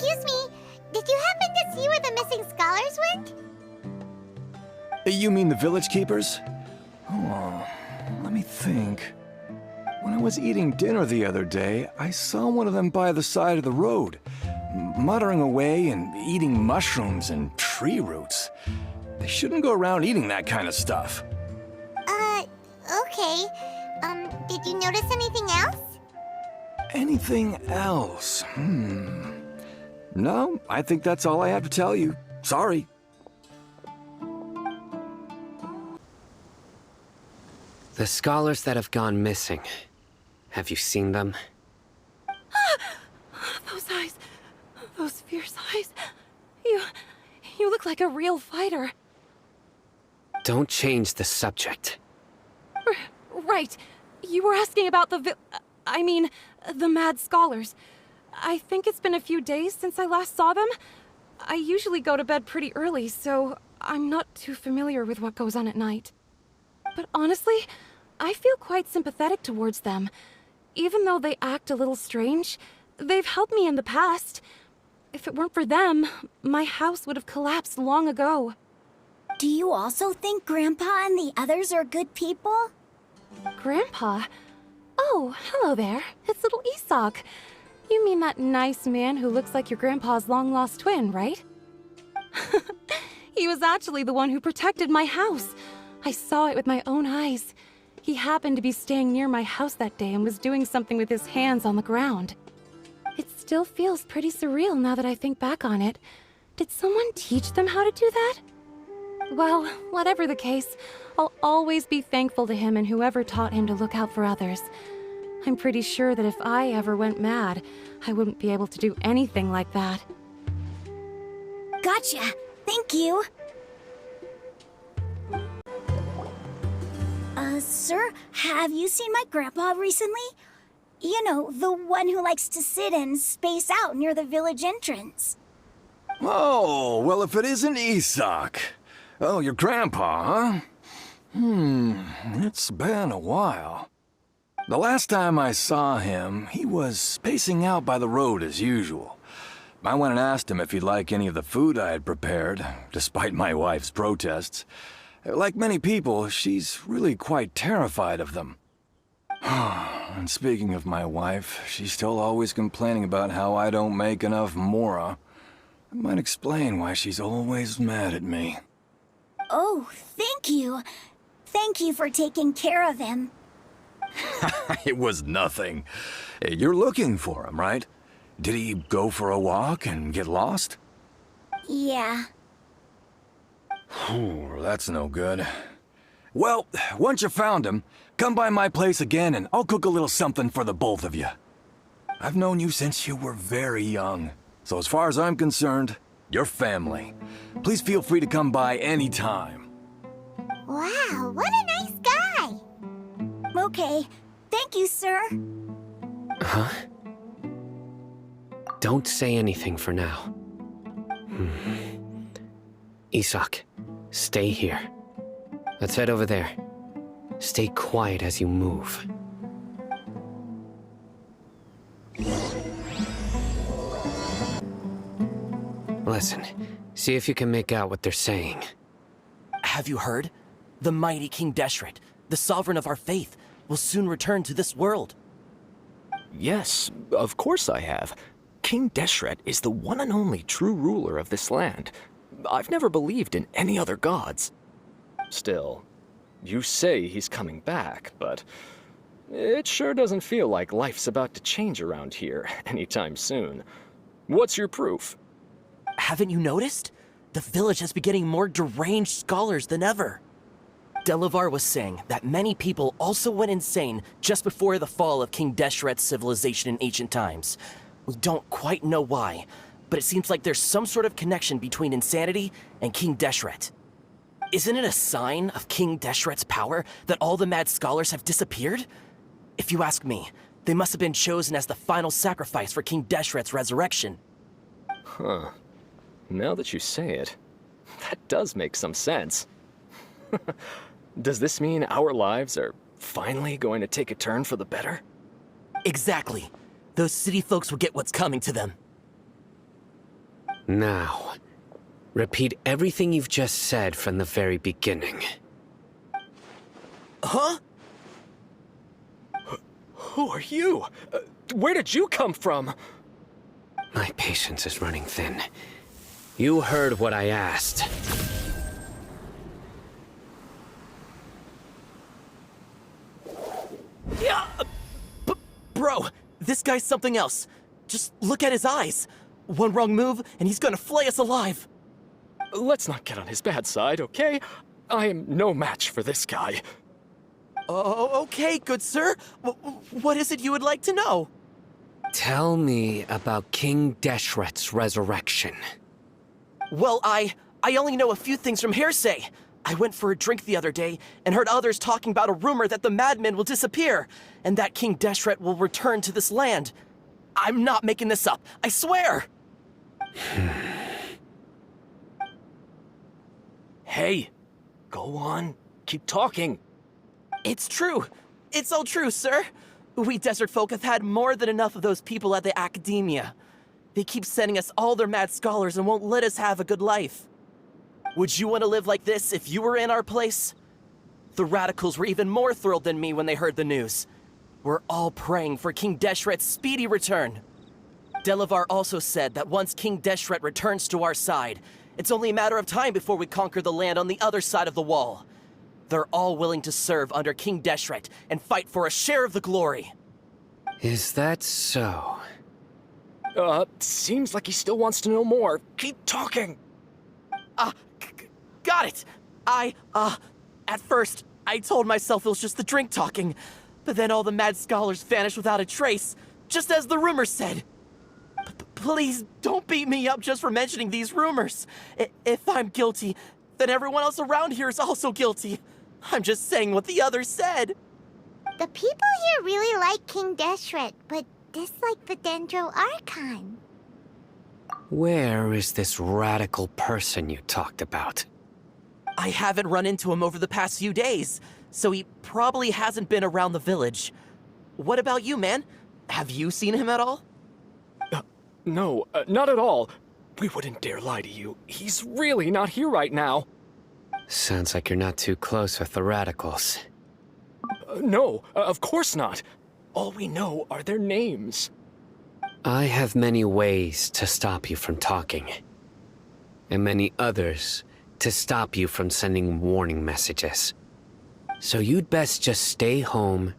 Excuse me, did you happen to see where the missing scholars went? You mean the village keepers? Oh, let me think. When I was eating dinner the other day, I saw one of them by the side of the road, muttering away and eating mushrooms and tree roots. They shouldn't go around eating that kind of stuff. Okay. Did you notice anything else? Anything else? No, I think that's all I have to tell you. Sorry. The scholars that have gone missing. Have you seen them? Those eyes. Those fierce eyes. You look like a real fighter. Don't change the subject. Right. You were asking about the the mad scholars. I think it's been a few days since I last saw them. I usually go to bed pretty early, so I'm not too familiar with what goes on at night. But honestly, I feel quite sympathetic towards them. Even though they act a little strange, they've helped me in the past. If it weren't for them, my house would have collapsed long ago. Do you also think Grandpa and the others are good people? Grandpa? Oh, hello there. It's little Isak. You mean that nice man who looks like your grandpa's long-lost twin, right? He was actually the one who protected my house. I saw it with my own eyes. He happened to be staying near my house that day and was doing something with his hands on the ground. It still feels pretty surreal now that I think back on it. Did someone teach them how to do that? Well, whatever the case, I'll always be thankful to him and whoever taught him to look out for others. I'm pretty sure that if I ever went mad, I wouldn't be able to do anything like that. Gotcha. Thank you. Sir, have you seen my grandpa recently? You know, the one who likes to sit and space out near the village entrance. Oh, well, if it isn't Isak. Oh, your grandpa, huh? It's been a while. The last time I saw him, he was spacing out by the road as usual. I went and asked him if he'd like any of the food I had prepared, despite my wife's protests. Like many people, she's really quite terrified of them. And speaking of my wife, she's still always complaining about how I don't make enough mora. That might explain why she's always mad at me. Oh, thank you. Thank you for taking care of him. It was nothing. You're looking for him, right? Did he go for a walk and get lost? Yeah. That's no good. Well, once you found him, come by my place again and I'll cook a little something for the both of you. I've known you since you were very young, so as far as I'm concerned, you're family. Please feel free to come by anytime. Wow, what a nice guy. Okay, thank you, sir. Huh? Don't say anything for now. Isak, stay here. Let's head over there. Stay quiet as you move. Listen, see if you can make out what they're saying. Have you heard? The mighty King Deshret, the sovereign of our faith, will soon return to this world. Yes, of course I have. King Deshret is the one and only true ruler of this land. I've never believed in any other gods. Still, you say he's coming back, but it sure doesn't feel like life's about to change around here anytime soon. What's your proof? Haven't you noticed? The village has been getting more deranged scholars than ever. Delavar was saying that many people also went insane just before the fall of King Deshret's civilization in ancient times. We don't quite know why, but it seems like there's some sort of connection between insanity and King Deshret. Isn't it a sign of King Deshret's power that all the mad scholars have disappeared? If you ask me, they must have been chosen as the final sacrifice for King Deshret's resurrection. Huh. Now that you say it, that does make some sense. Does this mean our lives are finally going to take a turn for the better? Exactly. Those city folks will get what's coming to them. Now, repeat everything you've just said from the very beginning. Huh? Who are you? Where did you come from? My patience is running thin. You heard what I asked. Yeah, bro, this guy's something else. Just look at his eyes. One wrong move, and he's gonna flay us alive. Let's not get on his bad side, okay? I am no match for this guy. Oh, okay, good sir. What is it you would like to know? Tell me about King Deshret's resurrection. Well, I only know a few things from hearsay. I went for a drink the other day and heard others talking about a rumor that the madmen will disappear and that King Deshret will return to this land. I'm not making this up, I swear! Hey, go on. Keep talking. It's true. It's all true, sir. We desert folk have had more than enough of those people at the academia. They keep sending us all their mad scholars and won't let us have a good life. Would you want to live like this if you were in our place? The radicals were even more thrilled than me when they heard the news. We're all praying for King Deshret's speedy return. Delavar also said that once King Deshret returns to our side, it's only a matter of time before we conquer the land on the other side of the wall. They're all willing to serve under King Deshret and fight for a share of the glory. Is that so? Seems like he still wants to know more. Keep talking. Got it! At first, I told myself it was just the drink talking, but then all the mad scholars vanished without a trace, just as the rumors said. Please don't beat me up just for mentioning these rumors. If I'm guilty, then everyone else around here is also guilty. I'm just saying what the others said. The people here really like King Deshret, but dislike the Dendro Archon. Where is this radical person you talked about? I haven't run into him over the past few days, so he probably hasn't been around the village. What about you, man? Have you seen him at all? No, not at all. We wouldn't dare lie to you. He's really not here right now. Sounds like you're not too close with the radicals. No, of course not. All we know are their names. I have many ways to stop you from talking. And many others to stop you from sending warning messages. So you'd best just stay home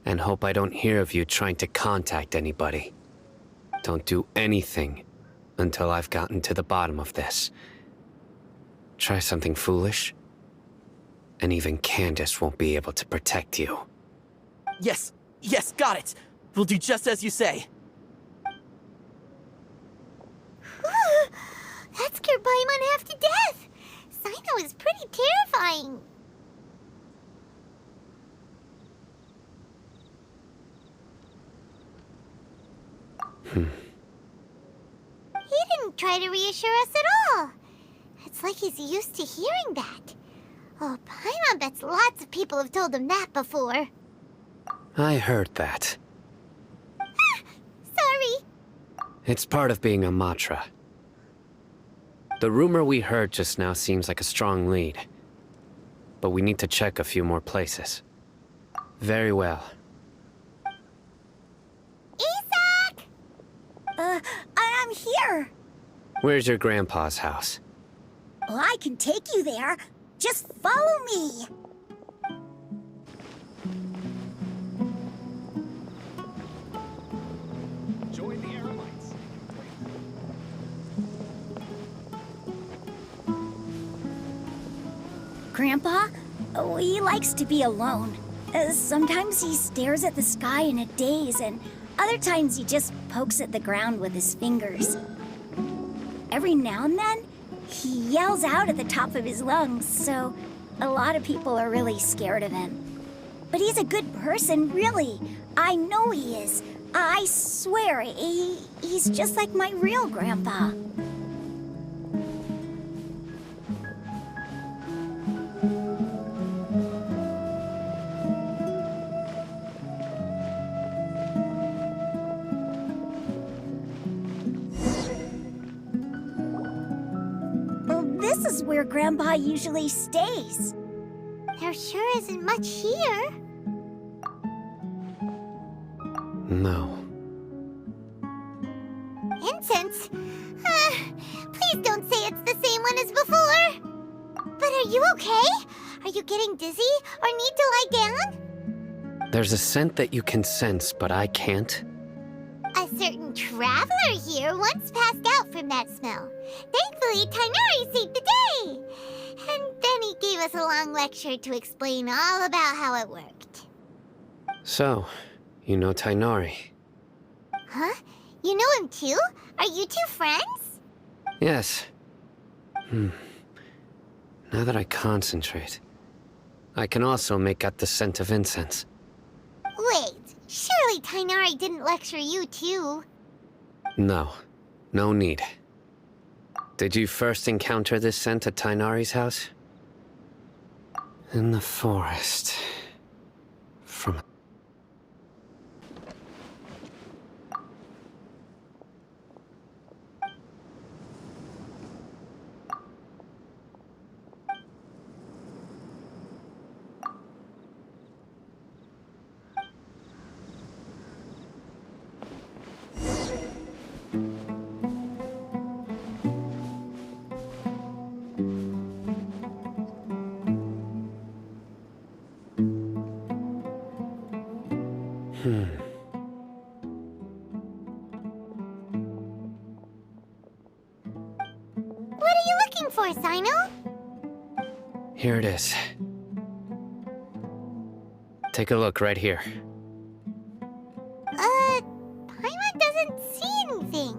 and hope I don't hear of you trying to contact anybody. Don't do anything until I've gotten to the bottom of this. Try something foolish, and even Candace won't be able to protect you. Yes, got it. We'll do just as you say. That scared Paimon half to death. Sino is pretty terrifying. He didn't try to reassure us at all. It's like he's used to hearing that. Oh, Paimon bets lots of people have told him that before. I heard that. Sorry. It's part of being a Matra. The rumor we heard just now seems like a strong lead. But we need to check a few more places. Very well. Isak! I'm here. Where's your grandpa's house? Well, I can take you there. Just follow me. Join the Aramites. Grandpa? Oh, he likes to be alone. Sometimes he stares at the sky in a daze, and other times he just pokes at the ground with his fingers. Every now and then, he yells out at the top of his lungs, so a lot of people are really scared of him. But he's a good person, really. I know he is. I swear, he's just like my real grandpa. this is where Grandpa usually stays. There sure isn't much here. No. Incense? Please don't say it's the same one as before. But are you okay? Are you getting dizzy or need to lie down? There's a scent that you can sense, but I can't. A certain traveler here once passed out from that smell. Thankfully, Tainari saved the day. And then he gave us a long lecture to explain all about how it worked. So, you know Tainari? Huh? You know him too? Are you two friends? Yes. Now that I concentrate, I can also make out the scent of incense. Wait, surely Tainari didn't lecture you too. No. No need. Did you first encounter this scent at Tainari's house? In the forest. From... What are you looking for, Sino? Here it is. Take a look right here. Paimon doesn't see anything.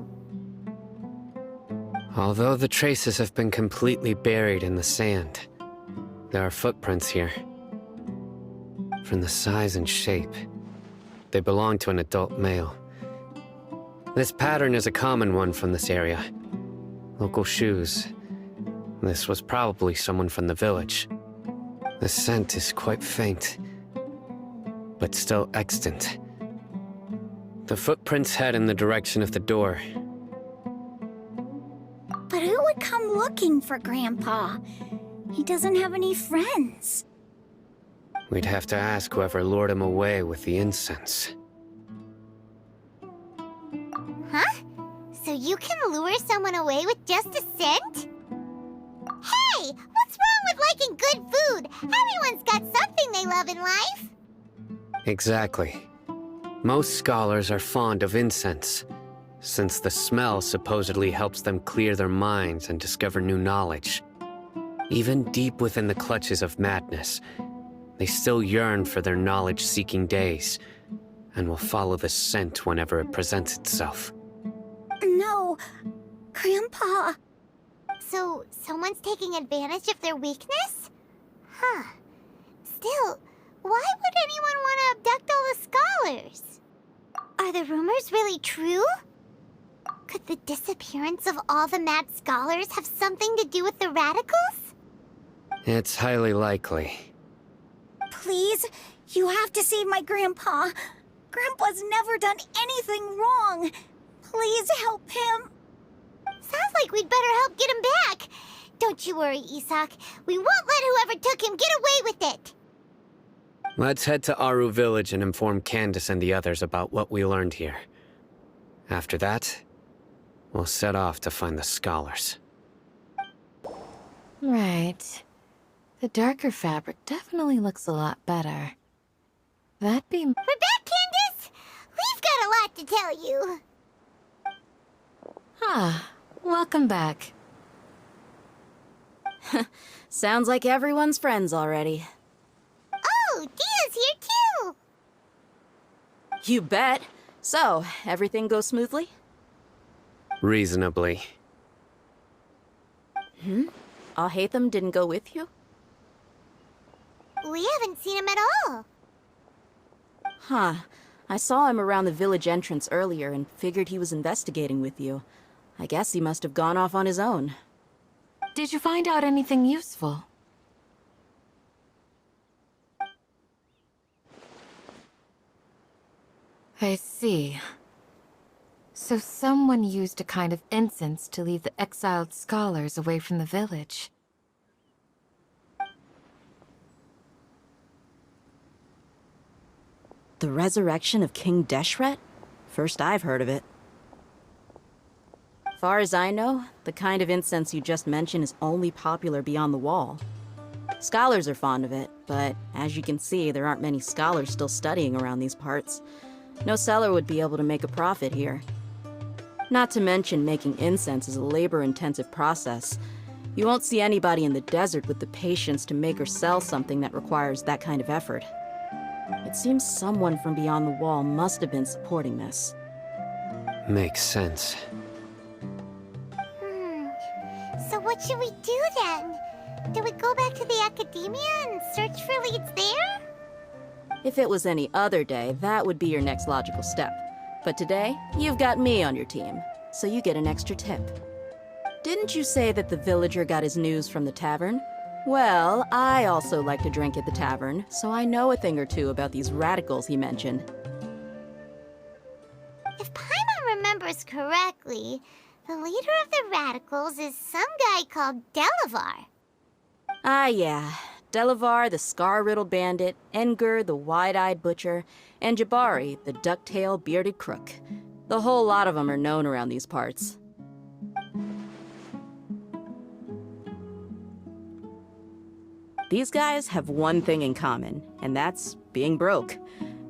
Although the traces have been completely buried in the sand, there are footprints here. From the size and shape, they belong to an adult male. This pattern is a common one from this area. Local shoes. This was probably someone from the village. The scent is quite faint, but still extant. The footprints head in the direction of the door. But who would come looking for Grandpa? He doesn't have any friends. We'd have to ask whoever lured him away with the incense. Huh? So you can lure someone away with just a scent? Hey! What's wrong with liking good food? Everyone's got something they love in life. Exactly. Most scholars are fond of incense, since the smell supposedly helps them clear their minds and discover new knowledge. Even deep within the clutches of madness, they still yearn for their knowledge-seeking days, and will follow the scent whenever it presents itself. No, Grandpa. So, someone's taking advantage of their weakness? Huh. Still, why would anyone want to abduct all the scholars? Are the rumors really true? Could the disappearance of all the mad scholars have something to do with the radicals? It's highly likely. Please, you have to save my Grandpa. Grandpa's never done anything wrong. Please help him. Sounds like we'd better help get him back. Don't you worry, Isak. We won't let whoever took him get away with it. Let's head to Aru Village and inform Candace and the others about what we learned here. After that, we'll set off to find the scholars. Right. The darker fabric definitely looks a lot better. That'd be... We're back, Candace! We've got a lot to tell you. Ah, welcome back. Sounds like everyone's friends already. Oh, Dia's here too! You bet. So, everything goes smoothly? Reasonably. Alhaitham didn't go with you? We haven't seen him at all. Huh. I saw him around the village entrance earlier and figured he was investigating with you. I guess he must have gone off on his own. Did you find out anything useful? I see. So someone used a kind of incense to lead the exiled scholars away from the village. The resurrection of King Deshret? First I've heard of it. Far as I know, the kind of incense you just mentioned is only popular beyond the wall. Scholars are fond of it, but as you can see, there aren't many scholars still studying around these parts. No seller would be able to make a profit here. Not to mention, making incense is a labor-intensive process. You won't see anybody in the desert with the patience to make or sell something that requires that kind of effort. It seems someone from beyond the wall must have been supporting this. Makes sense. So what should we do then? Do we go back to the academia and search for leads there? If it was any other day, that would be your next logical step. But today, you've got me on your team, so you get an extra tip. Didn't you say that the villager got his news from the tavern? Well, I also like to drink at the tavern, so I know a thing or two about these radicals he mentioned. If Paimon remembers correctly, the leader of the radicals is some guy called Delavar. Ah, yeah. Delavar, the scar-riddled bandit, Engur, the wide-eyed butcher, and Jabari, the duck-tailed bearded crook. The whole lot of them are known around these parts. These guys have one thing in common, and that's being broke.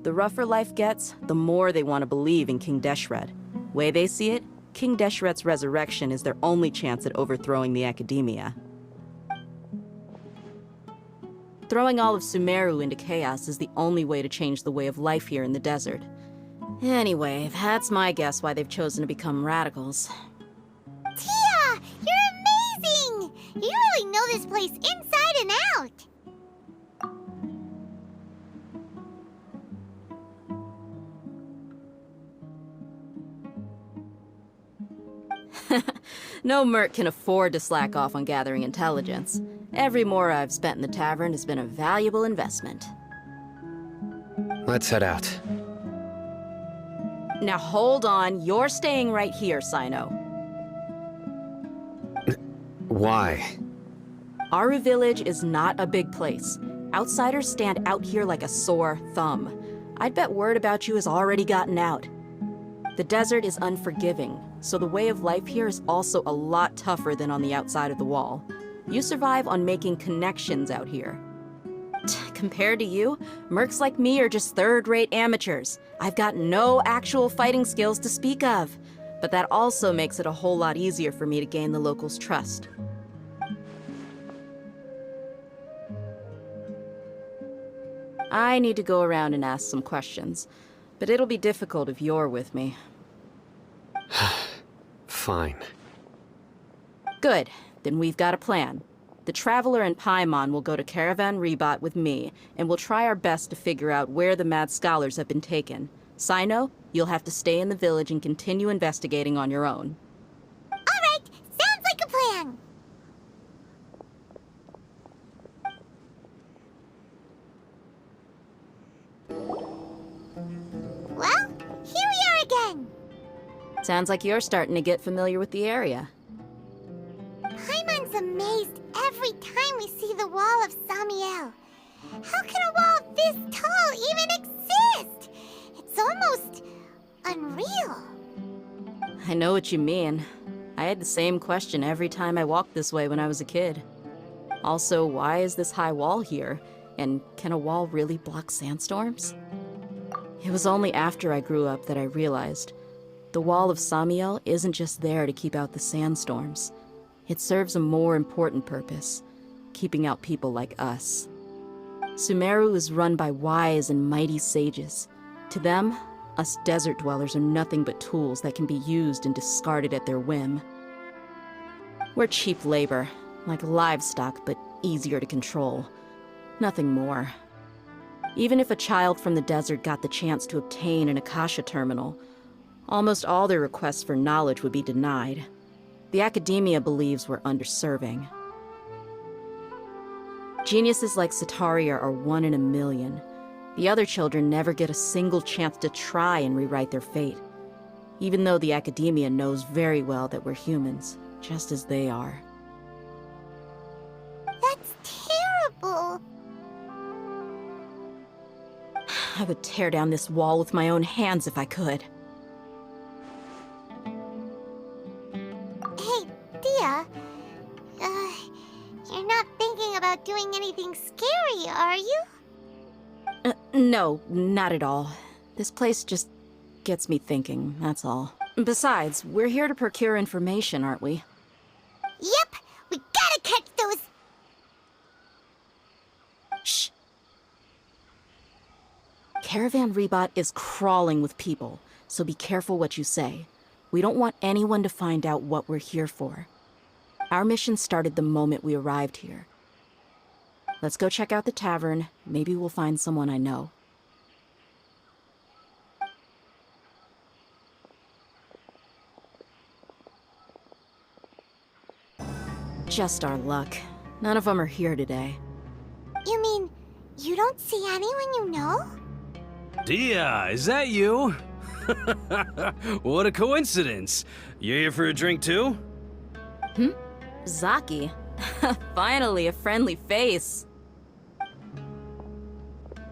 The rougher life gets, the more they want to believe in King Deshret. Way they see it, King Deshret's resurrection is their only chance at overthrowing the academia. Throwing all of Sumeru into chaos is the only way to change the way of life here in the desert. Anyway, that's my guess why they've chosen to become radicals. Tia! You're amazing! You really know this place inside and out! No merc can afford to slack off on gathering intelligence. Every more I've spent in the tavern has been a valuable investment. Let's head out. Now hold on, you're staying right here, Sino. Why? Aru Village is not a big place. Outsiders stand out here like a sore thumb. I'd bet word about you has already gotten out. The desert is unforgiving, so the way of life here is also a lot tougher than on the outside of the wall. You survive on making connections out here. Compared to you, mercs like me are just third-rate amateurs. I've got no actual fighting skills to speak of, but that also makes it a whole lot easier for me to gain the locals' trust. I need to go around and ask some questions, but it'll be difficult if you're with me. Fine. Good. Then we've got a plan. The Traveler and Paimon will go to Caravan Rebot with me, and we'll try our best to figure out where the mad scholars have been taken. Sino, you'll have to stay in the village and continue investigating on your own. Alright, sounds like a plan! Well, here we are again! Sounds like you're starting to get familiar with the area. Paimon's amazed every time we see the wall of Samiel. How can a wall this tall even exist? It's almost unreal. I know what you mean. I had the same question every time I walked this way when I was a kid. Also, why is this high wall here? And can a wall really block sandstorms? It was only after I grew up that I realized the wall of Samiel isn't just there to keep out the sandstorms. It serves a more important purpose, keeping out people like us. Sumeru is run by wise and mighty sages. To them, us desert dwellers are nothing but tools that can be used and discarded at their whim. We're cheap labor, like livestock, but easier to control. Nothing more. Even if a child from the desert got the chance to obtain an Akasha terminal, almost all their requests for knowledge would be denied. The academia believes we're underserving. Geniuses like Sataria are 1 in a million. The other children never get a single chance to try and rewrite their fate. Even though the academia knows very well that we're humans, just as they are. That's terrible. I would tear down this wall with my own hands if I could. Hey, Dia. You're not thinking about doing anything scary, are you? No, not at all. This place just gets me thinking, that's all. Besides, we're here to procure information, aren't we? Yep, we gotta catch those... Shh. Caravan Rebot is crawling with people, so be careful what you say. We don't want anyone to find out what we're here for. Our mission started the moment we arrived here. Let's go check out the tavern. Maybe we'll find someone I know. Just our luck. None of them are here today. You mean, you don't see anyone you know? Dia, is that you? What a coincidence. You here for a drink too? Zaki. Finally, a friendly face.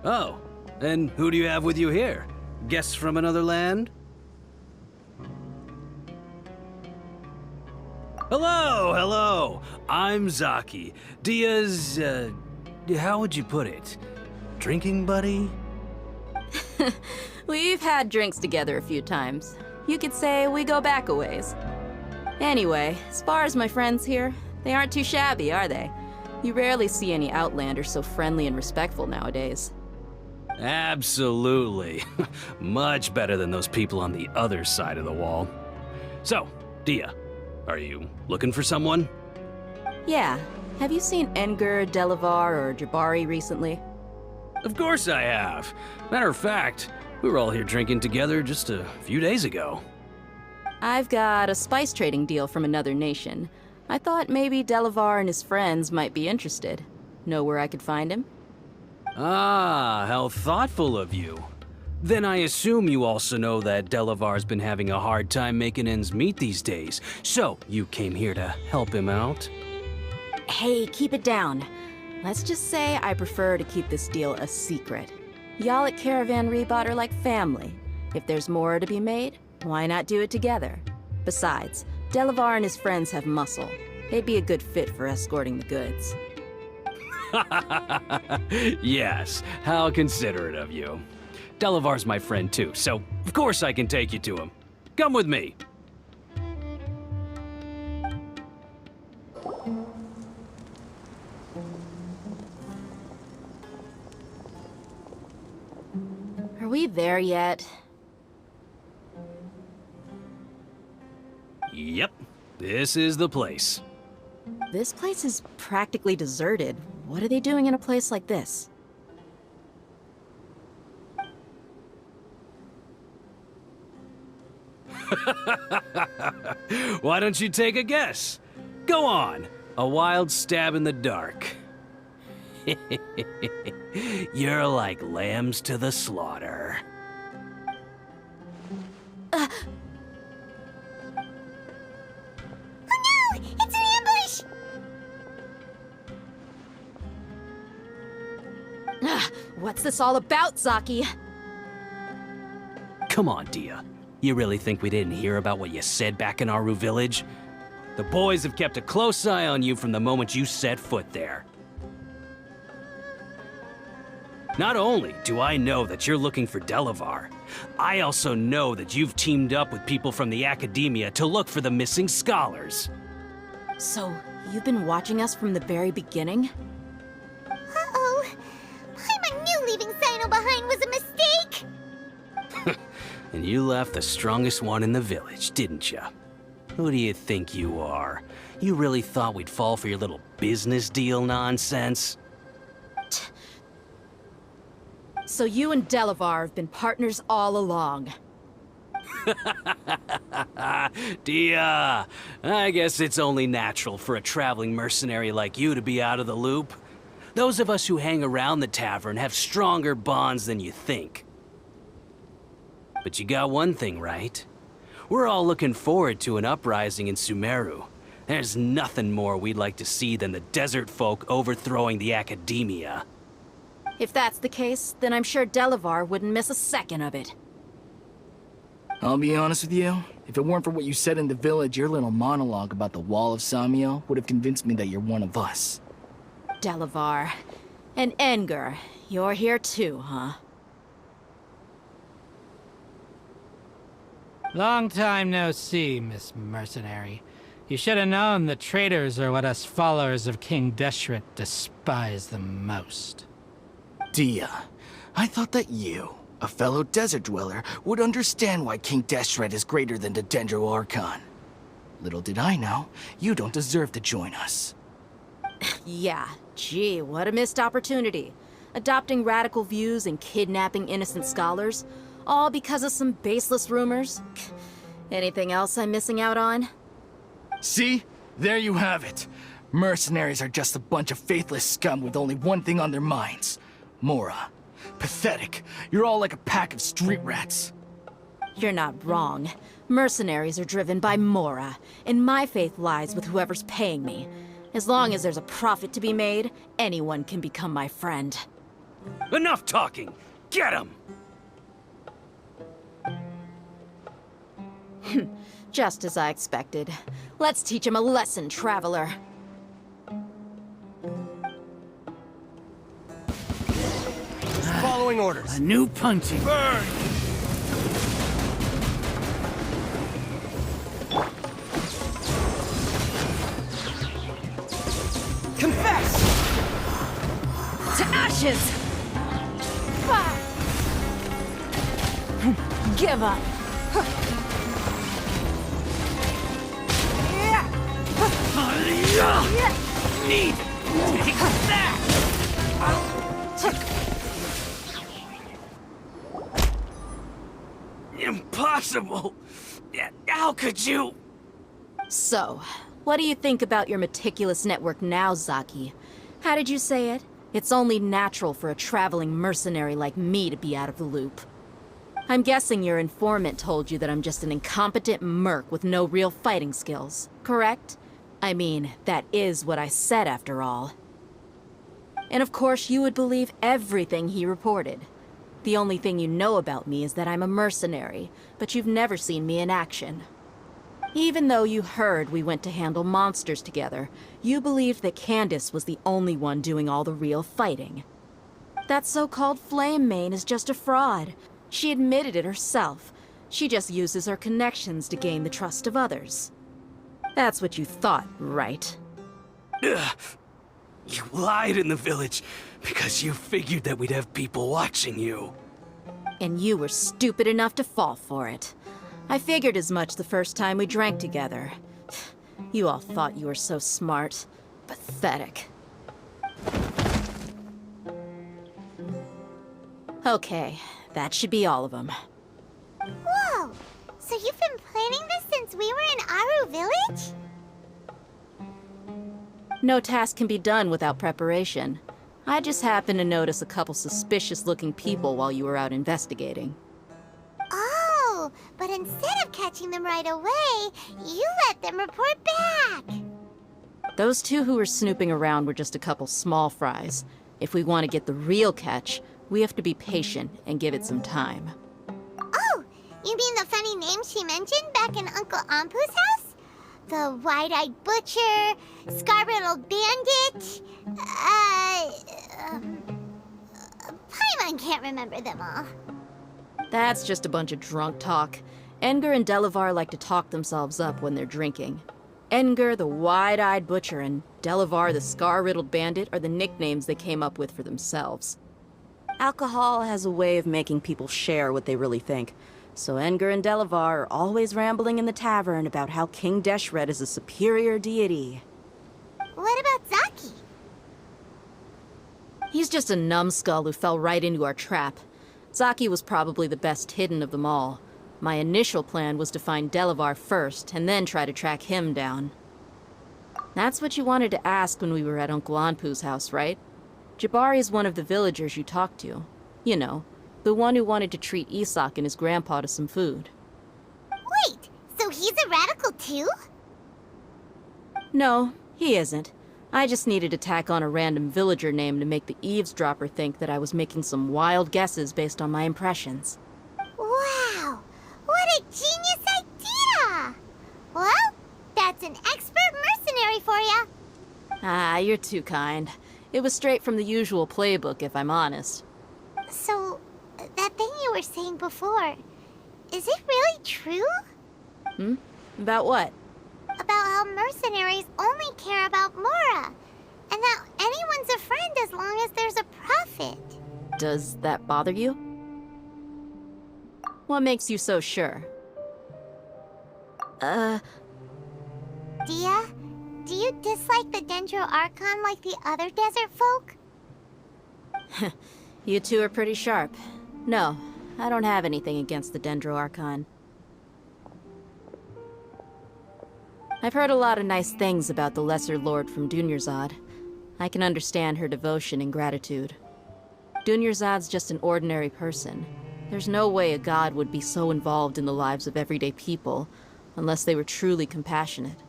Oh, and who do you have with you here? Guests from another land? Hello, hello. I'm Zaki. Dia's, how would you put it? Drinking buddy? We've had drinks together a few times. You could say we go back a ways. Anyway, as far as my friends here, they aren't too shabby, are they? You rarely see any Outlanders so friendly and respectful nowadays. Absolutely. Much better than those people on the other side of the wall. So, Dia, are you looking for someone? Yeah. Have you seen Enger, Delavar, or Jabari recently? Of course I have. Matter of fact, we were all here drinking together just a few days ago. I've got a spice trading deal from another nation. I thought maybe Delavar and his friends might be interested. Know where I could find him? Ah, how thoughtful of you. Then I assume you also know that Delavar's been having a hard time making ends meet these days, so you came here to help him out? Hey, keep it down. Let's just say I prefer to keep this deal a secret. Y'all at Caravan Rebot are like family. If there's more to be made, why not do it together? Besides, Delavar and his friends have muscle. They'd be a good fit for escorting the goods. Yes, how considerate of you. Delavar's my friend too, so of course I can take you to him. Come with me. Are we there yet? Yep, this is the place. This place is practically deserted. What are they doing in a place like this? Why don't you take a guess? Go on, a wild stab in the dark. You're like lambs to the slaughter. Oh no! It's an ambush! What's this all about, Zaki? Come on, Dia. You really think we didn't hear about what you said back in Aru village? The boys have kept a close eye on you from the moment you set foot there. Not only do I know that you're looking for Delavar, I also know that you've teamed up with people from the academia to look for the missing scholars. So, you've been watching us from the very beginning? Uh-oh. I knew leaving Sino behind was a mistake! And you left the strongest one in the village, didn't you? Who do you think you are? You really thought we'd fall for your little business deal nonsense? So you and Delavar have been partners all along. Dia, I guess it's only natural for a traveling mercenary like you to be out of the loop. Those of us who hang around the tavern have stronger bonds than you think. But you got one thing right. we're all looking forward to an uprising in Sumeru. There's nothing more we'd like to see than the desert folk overthrowing the academia. If that's the case, then I'm sure Delavar wouldn't miss a second of it. I'll be honest with you, if it weren't for what you said in the village, your little monologue about the Wall of Samiel would have convinced me that you're one of us. Delavar. And Edgar, you're here too, huh? Long time no see, Miss Mercenary. You should have known the traitors are what us followers of King Deshret despise the most. Dia, I thought that you, a fellow desert dweller, would understand why King Deshret is greater than the Dendro Archon. Little did I know, you don't deserve to join us. Yeah, gee, what a missed opportunity. Adopting radical views and kidnapping innocent scholars, all because of some baseless rumors. Anything else I'm missing out on? See? There you have it. Mercenaries are just a bunch of faithless scum with only one thing on their minds. Mora. Pathetic. You're all like a pack of street rats. You're not wrong. Mercenaries are driven by Mora, and my faith lies with whoever's paying me. As long as there's a profit to be made, anyone can become my friend. Enough talking! Get him! Just as I expected. Let's teach him a lesson, traveler. Following orders. A new punching. Burn! Confess! To ashes! Fire! Give up! Need! Take that! Impossible! How could you? So, what do you think about your meticulous network now, Zaki? How did you say it? It's only natural for a traveling mercenary like me to be out of the loop. I'm guessing your informant told you that I'm just an incompetent merc with no real fighting skills, correct? I mean, that is what I said after all. And of course you would believe everything he reported. The only thing you know about me is that I'm a mercenary, but you've never seen me in action. Even though you heard we went to handle monsters together, you believed that Candace was the only one doing all the real fighting. That so-called Flame Mane is just a fraud. She admitted it herself. She just uses her connections to gain the trust of others. That's what you thought, right? Ugh. You lied in the village because you figured that we'd have people watching you. And you were stupid enough to fall for it. I figured as much the first time we drank together. You all thought you were so smart. Pathetic. Okay, that should be all of them. Whoa! So you've been planning this since we were in Aru Village? No task can be done without preparation. I just happened to notice a couple suspicious-looking people while you were out investigating. Oh, but instead of catching them right away, you let them report back! Those two who were snooping around were just a couple small fries. If we want to get the real catch, we have to be patient and give it some time. Oh, you mean the funny name she mentioned back in Uncle Ampu's house? The wide-eyed butcher, scar-riddled bandit, Paimon can't remember them all. That's just a bunch of drunk talk. Edgar and Delavar like to talk themselves up when they're drinking. Edgar, the wide-eyed butcher, and Delavar, the scar-riddled bandit, are the nicknames they came up with for themselves. Alcohol has a way of making people share what they really think. So Edgar and Delavar are always rambling in the tavern about how King Deshret is a superior deity. What about Zaki? He's just a numbskull who fell right into our trap. Zaki was probably the best hidden of them all. My initial plan was to find Delavar first, and then try to track him down. That's what you wanted to ask when we were at Uncle Anpu's house, right? Jabari is one of the villagers you talked to. You know, the one who wanted to treat Isak and his grandpa to some food. Wait, he's a radical too? No, he isn't. I just needed to tack on a random villager name to make the eavesdropper think that I was making some wild guesses based on my impressions. Wow! What a genius idea! Well, that's an expert mercenary for ya. Ah, you're too kind. It was straight from the usual playbook, if I'm honest. So, that thing you were saying before, is it really true? About what? About how mercenaries only care about Mora, and that anyone's a friend as long as there's a profit. Does that bother you? What makes you so sure? Dia, do you dislike the Dendro Archon like the other desert folk? You two are pretty sharp. No, I don't have anything against the Dendro Archon. I've heard a lot of nice things about the Lesser Lord from Dunyarzad. I can understand her devotion and gratitude. Dunyarzad's just an ordinary person. There's no way a god would be so involved in the lives of everyday people, unless they were truly compassionate.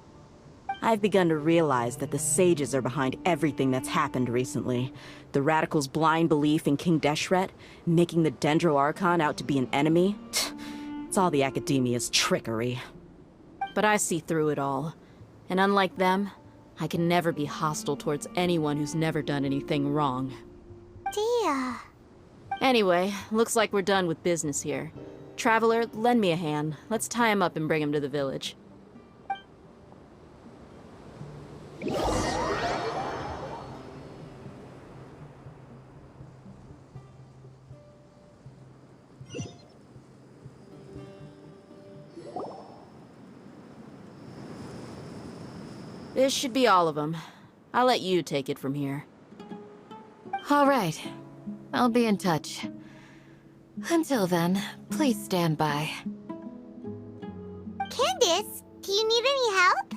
I've begun to realize that the sages are behind everything that's happened recently. The radicals' blind belief in King Deshret, making the Dendro Archon out to be an enemy. It's all the academia's trickery. But I see through it all. And unlike them, I can never be hostile towards anyone who's never done anything wrong. Dia. Anyway, looks like we're done with business here. Traveler, lend me a hand. Let's tie him up and bring him to the village. This should be all of them. I'll let you take it from here. All right. I'll be in touch. Until then, please stand by. Candace, do you need any help?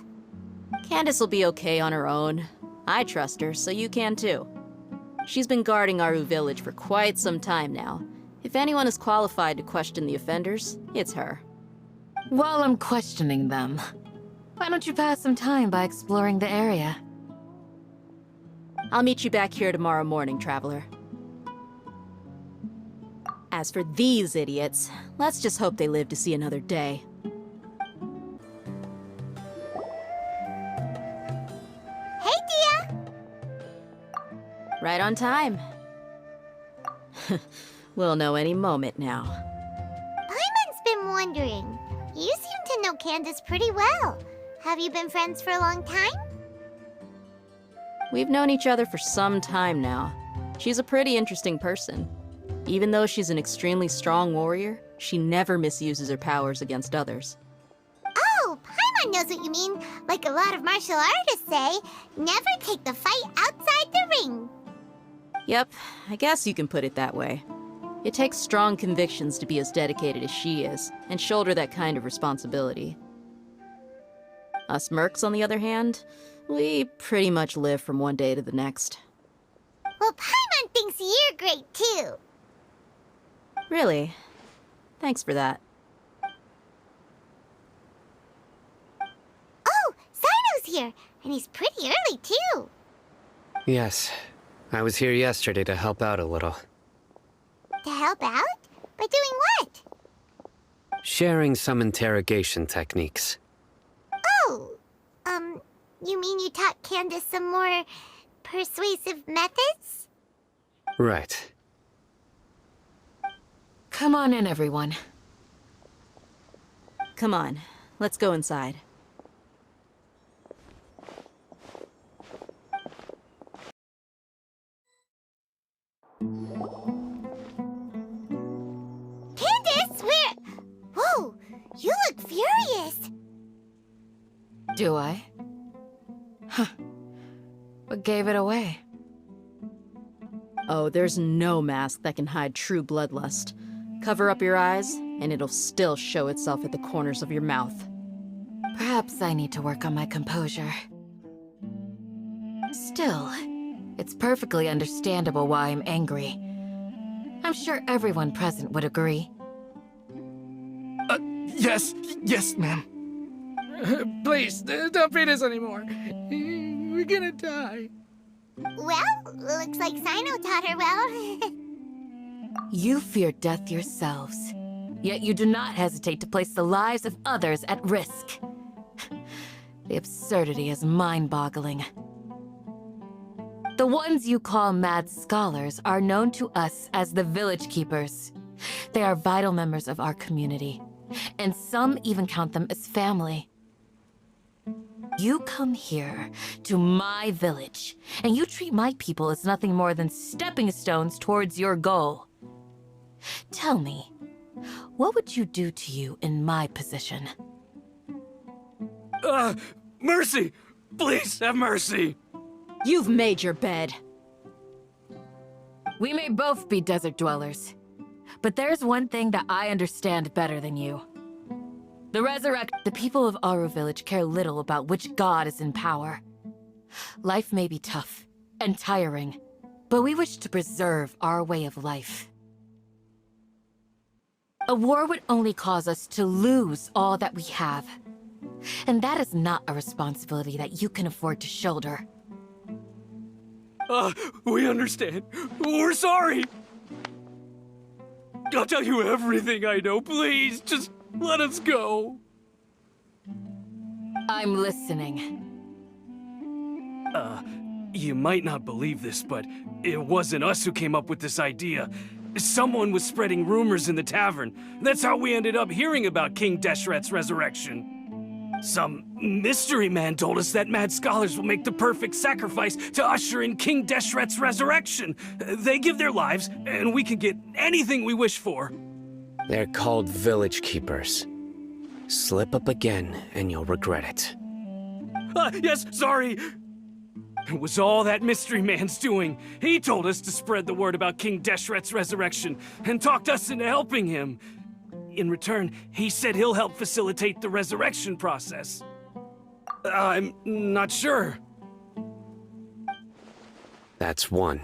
Candace will be okay on her own. I trust her, so you can too. She's been guarding Aru village for quite some time now. If anyone is qualified to question the offenders, it's her. While I'm questioning them, why don't you pass some time by exploring the area? I'll meet you back here tomorrow morning, Traveler. As for these idiots, let's just hope they live to see another day. Hey, Dia! Right on time. We'll know any moment now. Paimon's been wondering. You seem to know Candace pretty well. Have you been friends for a long time? We've known each other for some time now. She's a pretty interesting person. Even though she's an extremely strong warrior, she never misuses her powers against others. Oh, Paimon knows what you mean. Like a lot of martial artists say, never take the fight outside the ring. Yep, I guess you can put it that way. It takes strong convictions to be as dedicated as she is, and shoulder that kind of responsibility. Us mercs, on the other hand, we pretty much live from one day to the next. Well, Paimon thinks you're great too. Really? Thanks for that. Oh, Sino's here, and he's pretty early too. Yes. I was here yesterday to help out a little. To help out? By doing what? Sharing some interrogation techniques. Oh, you mean you taught Candace some more persuasive methods? Right. Come on in, everyone. Come on, let's go inside. Candace, where? Whoa, you look furious. Do I? Huh. What gave it away? Oh, there's no mask that can hide true bloodlust. Cover up your eyes, and it'll still show itself at the corners of your mouth. Perhaps I need to work on my composure. Still, it's perfectly understandable why I'm angry. I'm sure everyone present would agree. Yes, ma'am. Please, don't feed us anymore. We're gonna die. Well, looks like Sino taught her well. You fear death yourselves, yet you do not hesitate to place the lives of others at risk. The absurdity is mind-boggling. The ones you call mad scholars are known to us as the Village Keepers. They are vital members of our community, and some even count them as family. You come here, to my village, and you treat my people as nothing more than stepping stones towards your goal. Tell me, what would you do to you in my position? Mercy! Please, have mercy! You've made your bed. We may both be desert dwellers, but there's one thing that I understand better than you. The people of Aru Village care little about which god is in power. Life may be tough and tiring, but we wish to preserve our way of life. A war would only cause us to lose all that we have. And that is not a responsibility that you can afford to shoulder. We understand. We're sorry! I'll tell you everything I know, please. Just let us go. I'm listening. You might not believe this, but it wasn't us who came up with this idea. Someone was spreading rumors in the tavern. That's how we ended up hearing about King Deshret's resurrection. Some mystery man told us that mad scholars will make the perfect sacrifice to usher in King Deshret's resurrection. They give their lives, and we can get anything we wish for. They're called Village Keepers. Slip up again, and you'll regret it. Yes, sorry. It was all that mystery man's doing. He told us to spread the word about King Deshret's resurrection, and talked us into helping him. In return, he said he'll help facilitate the resurrection process. I'm not sure. That's one.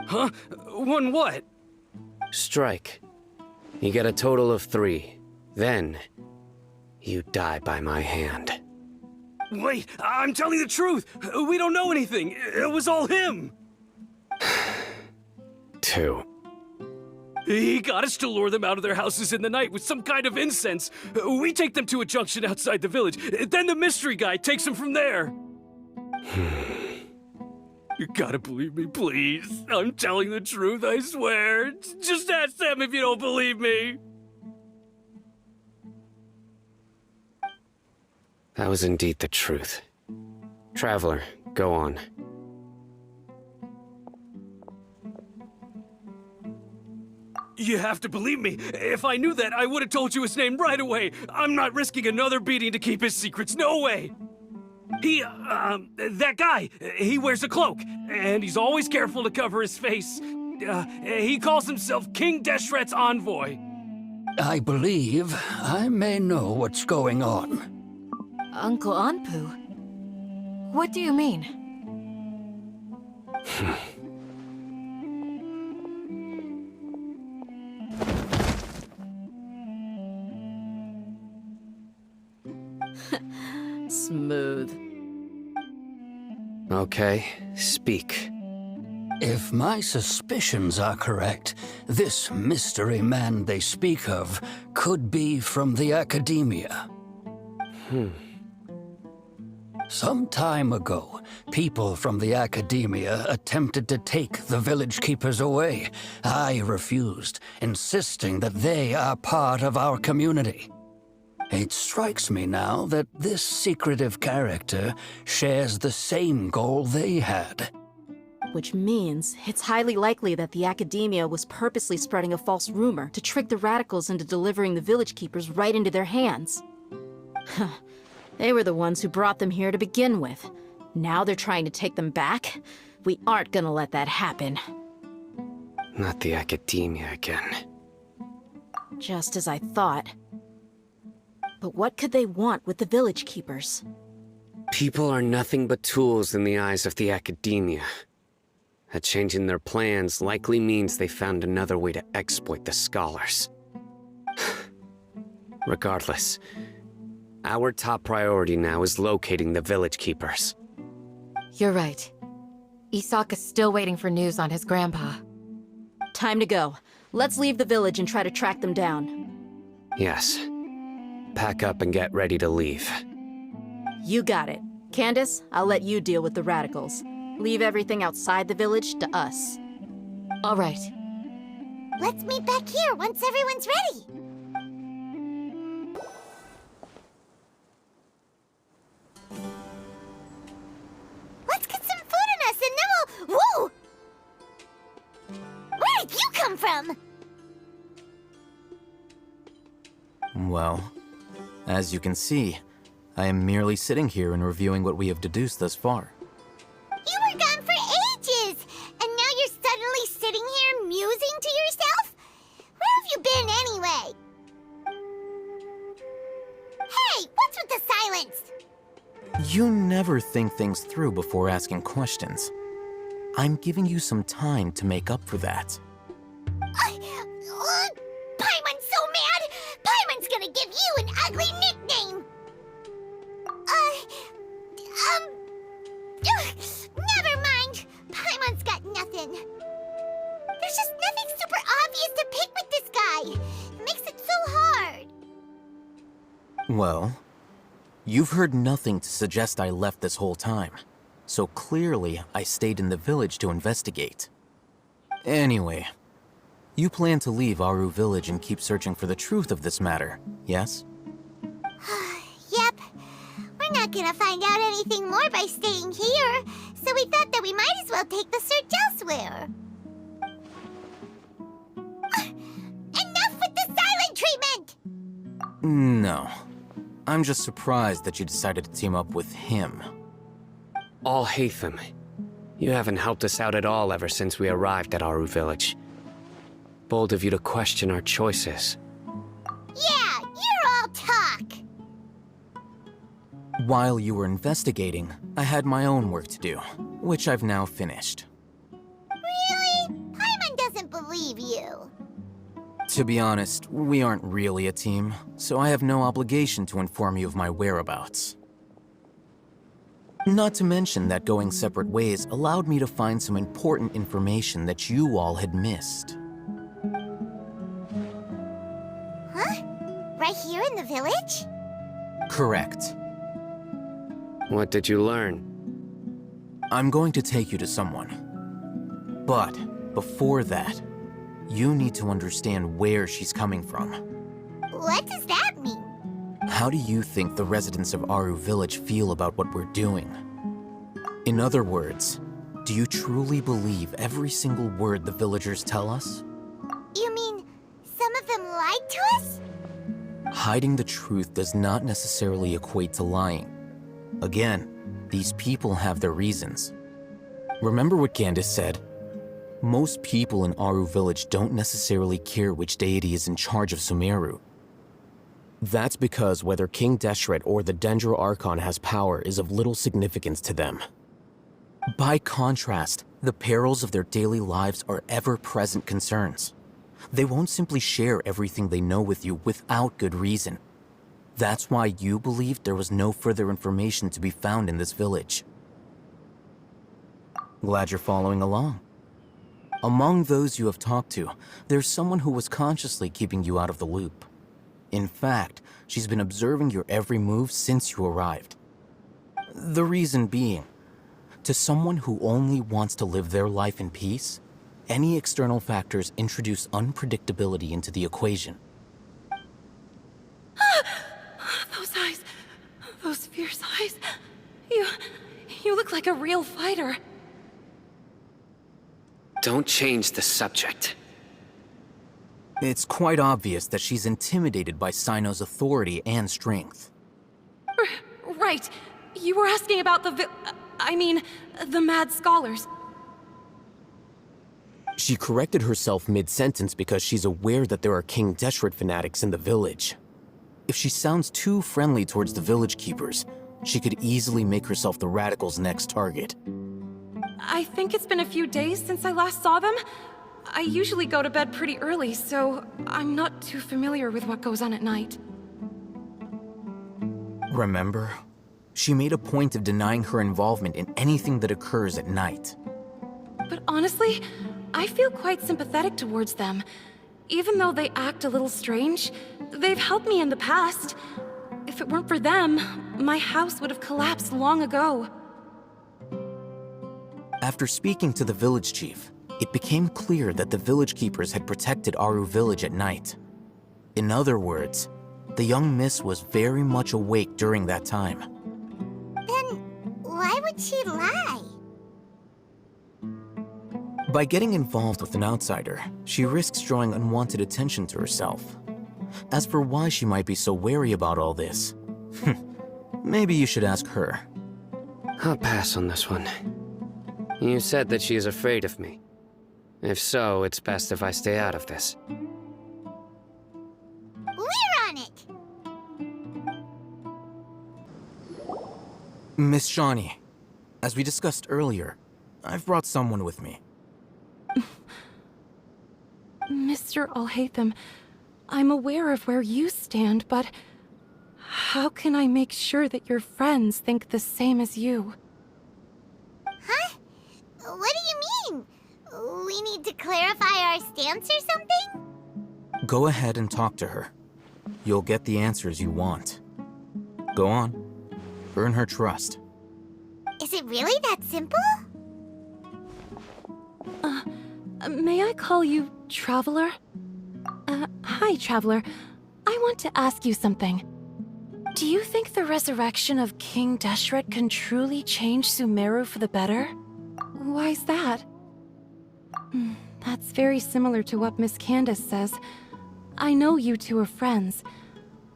Huh? One what? Strike. You get a total of 3. Then, you die by my hand. Wait, I'm telling the truth. We don't know anything. It was all him. 2. He got us to lure them out of their houses in the night with some kind of incense. We take them to a junction outside the village. Then the mystery guy takes them from there. You gotta believe me, please. I'm telling the truth, I swear. Just ask them if you don't believe me. That was indeed the truth. Traveler, go on. You have to believe me. If I knew that, I would have told you his name right away. I'm not risking another beating to keep his secrets. No way. That guy, he wears a cloak, and he's always careful to cover his face. He calls himself King Deshret's envoy. I believe I may know what's going on. Uncle Anpu? What do you mean? Smooth. Okay, speak. If my suspicions are correct, this mystery man they speak of could be from the academia. Some time ago, people from the academia attempted to take the village keepers away. I refused, insisting that they are part of our community. It strikes me now that this secretive character shares the same goal they had. Which means it's highly likely that the academia was purposely spreading a false rumor to trick the radicals into delivering the village keepers right into their hands. They were the ones who brought them here to begin with. Now they're trying to take them back? We aren't gonna let that happen. Not the academia again. Just as I thought. But what could they want with the village keepers? People are nothing but tools in the eyes of the academia. A change in their plans likely means they found another way to exploit the scholars. Regardless, Our top priority now is locating the village keepers. You're right. Isak is still waiting for news on his grandpa. Time to go. Let's leave the village and try to track them down. Yes. Pack up and get ready to leave. You got it. Candace, I'll let you deal with the radicals. Leave everything outside the village to us. All right. Let's meet back here once everyone's ready. Let's get some food in us and then we'll... Whoa! Where did you come from? Well, as you can see, I am merely sitting here and reviewing what we have deduced thus far. You were gone for ages, and now you're suddenly sitting here musing to yourself? Where have you been anyway? Hey, what's with the silence? You never think things through before asking questions. I'm giving you some time to make up for that. Paimon's so mad! Paimon's gonna give you an ugly nickname! Never mind. Paimon's got nothing. There's just nothing super obvious to pick with this guy. It makes it so hard. Well, you've heard nothing to suggest I left this whole time. So clearly, I stayed in the village to investigate. Anyway, you plan to leave Aru village and keep searching for the truth of this matter, yes? Yep. We're not gonna find out anything more by staying here, so we thought that we might as well take the search elsewhere. Enough with the silent treatment! No. I'm just surprised that you decided to team up with him. Al-Haytham, you haven't helped us out at all ever since we arrived at Aru village. Bold of you to question our choices. Yeah, you're all talk. While you were investigating, I had my own work to do, which I've now finished. Really? Paimon doesn't believe you. To be honest, we aren't really a team, so I have no obligation to inform you of my whereabouts. Not to mention that going separate ways allowed me to find some important information that you all had missed. Huh? Right here in the village? Correct. What did you learn? I'm going to take you to someone. But before that, you need to understand where she's coming from. What does that mean? How do you think the residents of Aru village feel about what we're doing? In other words, do you truly believe every single word the villagers tell us? You mean some of them lied to us? Hiding the truth does not necessarily equate to lying. Again, these people have their reasons. Remember what Candace said? Most people in Aru village don't necessarily care which deity is in charge of Sumeru. That's because whether King Deshret or the Dendro Archon has power is of little significance to them. By contrast, the perils of their daily lives are ever-present concerns. They won't simply share everything they know with you without good reason. That's why you believed there was no further information to be found in this village. Glad you're following along. Among those you have talked to, there's someone who was consciously keeping you out of the loop. In fact, she's been observing your every move since you arrived. The reason being, to someone who only wants to live their life in peace, any external factors introduce unpredictability into the equation. Those eyes. Those fierce eyes. You look like a real fighter. Don't change the subject. It's quite obvious that she's intimidated by Sino's authority and strength. Right. You were asking about the mad scholars. She corrected herself mid-sentence because she's aware that there are King Deshret fanatics in the village. If she sounds too friendly towards the village keepers, she could easily make herself the radicals' next target. I think it's been a few days since I last saw them. I usually go to bed pretty early, so I'm not too familiar with what goes on at night. Remember? She made a point of denying her involvement in anything that occurs at night. But honestly, I feel quite sympathetic towards them. Even though they act a little strange, they've helped me in the past. If it weren't for them, my house would have collapsed long ago. After speaking to the village chief, it became clear that the village keepers had protected Aru village at night. In other words, the young miss was very much awake during that time. Then why would she lie? By getting involved with an outsider, she risks drawing unwanted attention to herself. As for why she might be so wary about all this, maybe you should ask her. I'll pass on this one. You said that she is afraid of me. If so, it's best if I stay out of this. We're on it! Miss Shawnee, as we discussed earlier, I've brought someone with me. Mr. Alhaitham, I'm aware of where you stand, but how can I make sure that your friends think the same as you? Huh? What do you mean? We need to clarify our stance or something? Go ahead and talk to her. You'll get the answers you want. Go on. Earn her trust. Is it really that simple? May I call you Traveler? Hi, Traveler. I want to ask you something. Do you think the resurrection of King Deshret can truly change Sumeru for the better? Why's that? That's very similar to what Miss Candace says. I know you two are friends.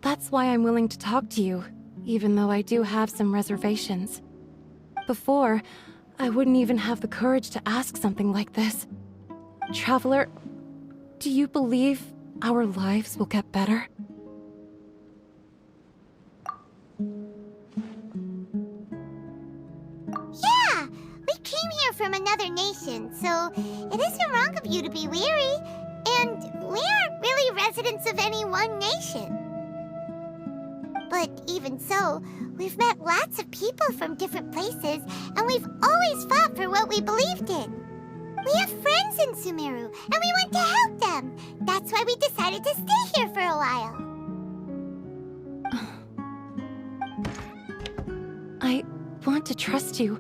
That's why I'm willing to talk to you, even though I do have some reservations. Before, I wouldn't even have the courage to ask something like this. Traveler, do you believe our lives will get better? Yeah! We came here from another nation, so it isn't wrong of you to be weary. And we aren't really residents of any one nation. But even so, we've met lots of people from different places, and we've always fought for what we believed in. We have friends in Sumeru, and we want to help them. That's why we decided to stay here for a while. I want to trust you.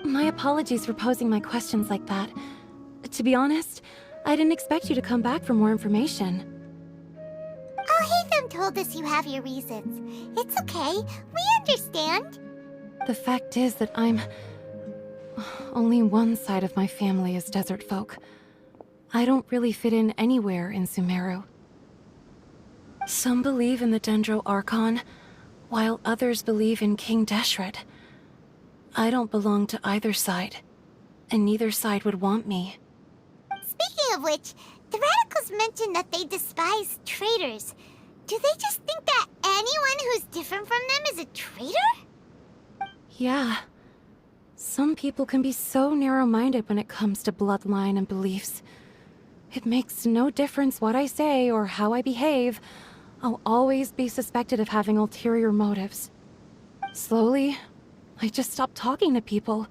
My apologies for posing my questions like that. To be honest, I didn't expect you to come back for more information. Alhaitham told us you have your reasons. It's okay. We understand. The fact is that only one side of my family is desert folk. I don't really fit in anywhere in Sumeru. Some believe in the Dendro Archon, while others believe in King Deshret. I don't belong to either side, and neither side would want me. Speaking of which, the Radicals mentioned that they despise traitors. Do they just think that anyone who's different from them is a traitor? Yeah. Some people can be so narrow-minded when it comes to bloodline and beliefs. It makes no difference what I say or how I behave. I'll always be suspected of having ulterior motives. Slowly, I just stopped talking to people.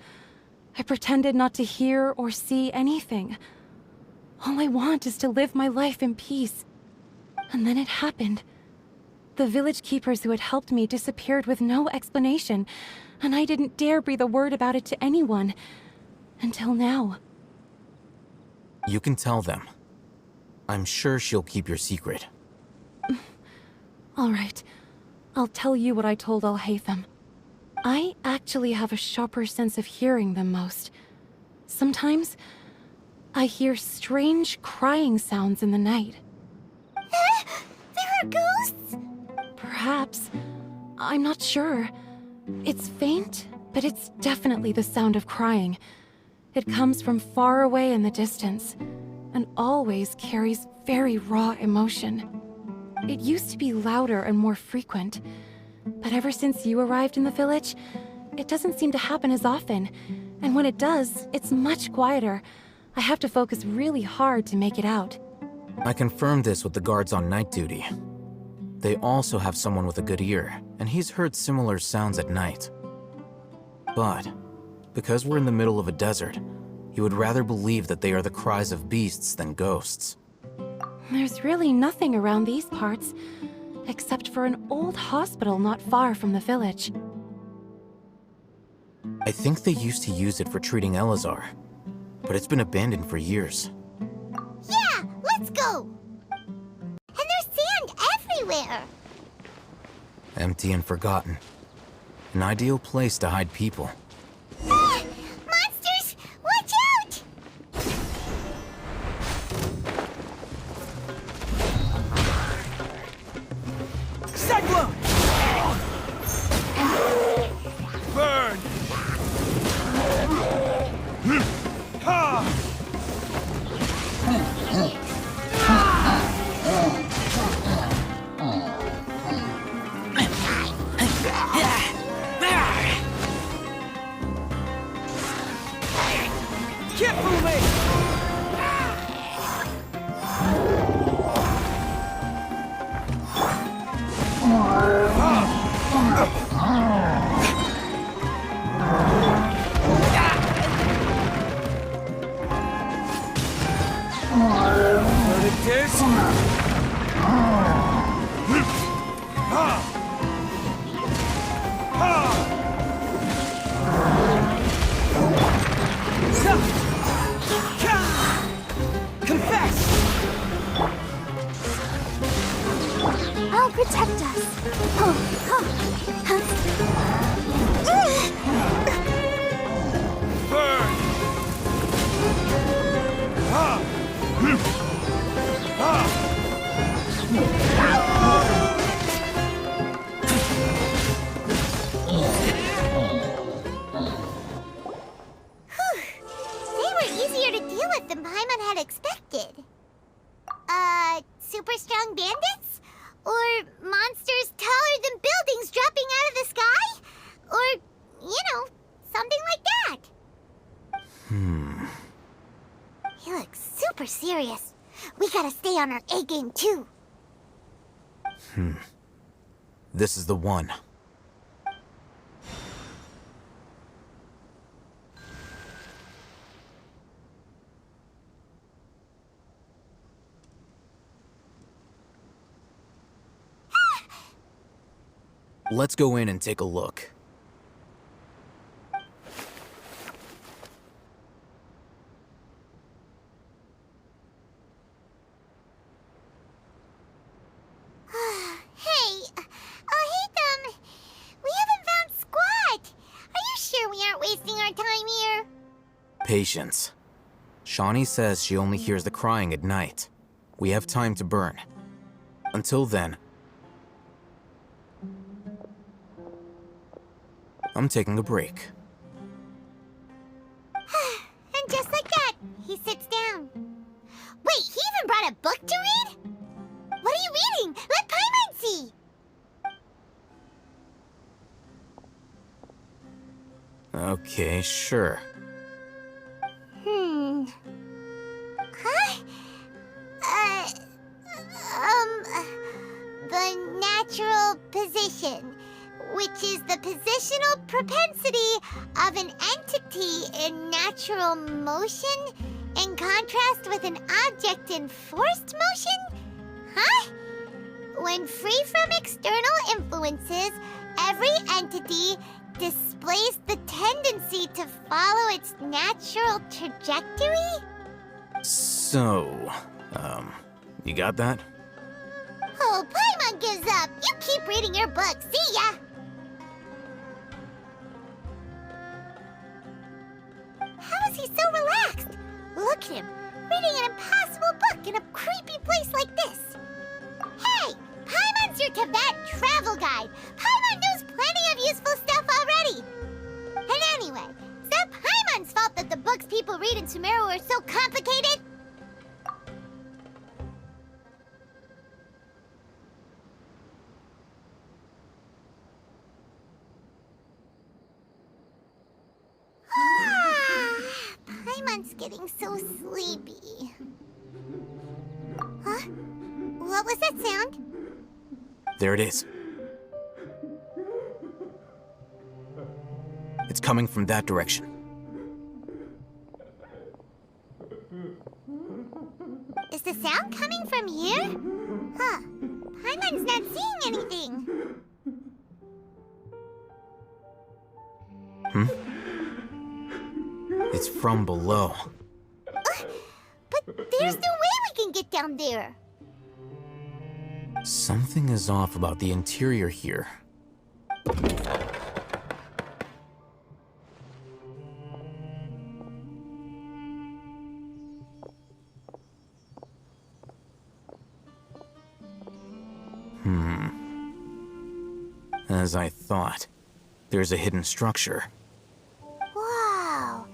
I pretended not to hear or see anything. All I want is to live my life in peace. And then it happened. The village keepers who had helped me disappeared with no explanation, and I didn't dare breathe a word about it to anyone. Until now. You can tell them. I'm sure she'll keep your secret. All right. I'll tell you what I told Alhaitham. I actually have a sharper sense of hearing than most. Sometimes, I hear strange crying sounds in the night. There are ghosts? Perhaps. I'm not sure. It's faint, but it's definitely the sound of crying. It comes from far away in the distance, and always carries very raw emotion. It used to be louder and more frequent, but ever since you arrived in the village, it doesn't seem to happen as often, and when it does, it's much quieter. I have to focus really hard to make it out. I confirmed this with the guards on night duty. They also have someone with a good ear, and he's heard similar sounds at night. But, because we're in the middle of a desert, he would rather believe that they are the cries of beasts than ghosts. There's really nothing around these parts, except for an old hospital not far from the village. I think they used to use it for treating Elazar, but it's been abandoned for years. Yeah, let's go! And there's sand everywhere! Empty and forgotten. An ideal place to hide people. Ah! Monsters! Watch out! Cyclone! Burn! Ha! Keep moving! What it is? Ha! Confess! I'll protect us. Burn! Ha! They were easier to deal with than Paimon had expected. Super strong bandits? Or monsters taller than buildings dropping out of the sky? Or, something like that. He looks super serious. We gotta stay on our A game too. This is the one. Let's go in and take a look. Hey, we haven't found squat. Are you sure we aren't wasting our time here? Patience. Shawnee says she only hears the crying at night. We have time to burn. Until then, I'm taking a break. And just like that, he sits down. Wait, he even brought a book to read? What are you reading? Let Paimon see! Okay, sure. Huh? The natural position, which is the positional propensity of an entity in natural motion in contrast with an object in forced motion? Huh? When free from external influences, every entity displays the tendency to follow its natural trajectory? So, you got that? Oh, Paimon gives up. You keep reading your book. See ya! How is he so relaxed? Look at him, reading an impossible book in a creepy place like this. Hey! Paimon's your Tibet travel guide. Paimon knows plenty of useful stuff already. And anyway, is that Paimon's fault that the books people read in Sumeru are so complicated? Paimon's getting so sleepy. Huh? What was that sound? There it is. It's coming from that direction. Is the sound coming from here? Huh. Paimon's not seeing anything. It's from below. But there's no way we can get down there. Something is off about the interior here. As I thought, there's a hidden structure. Wow.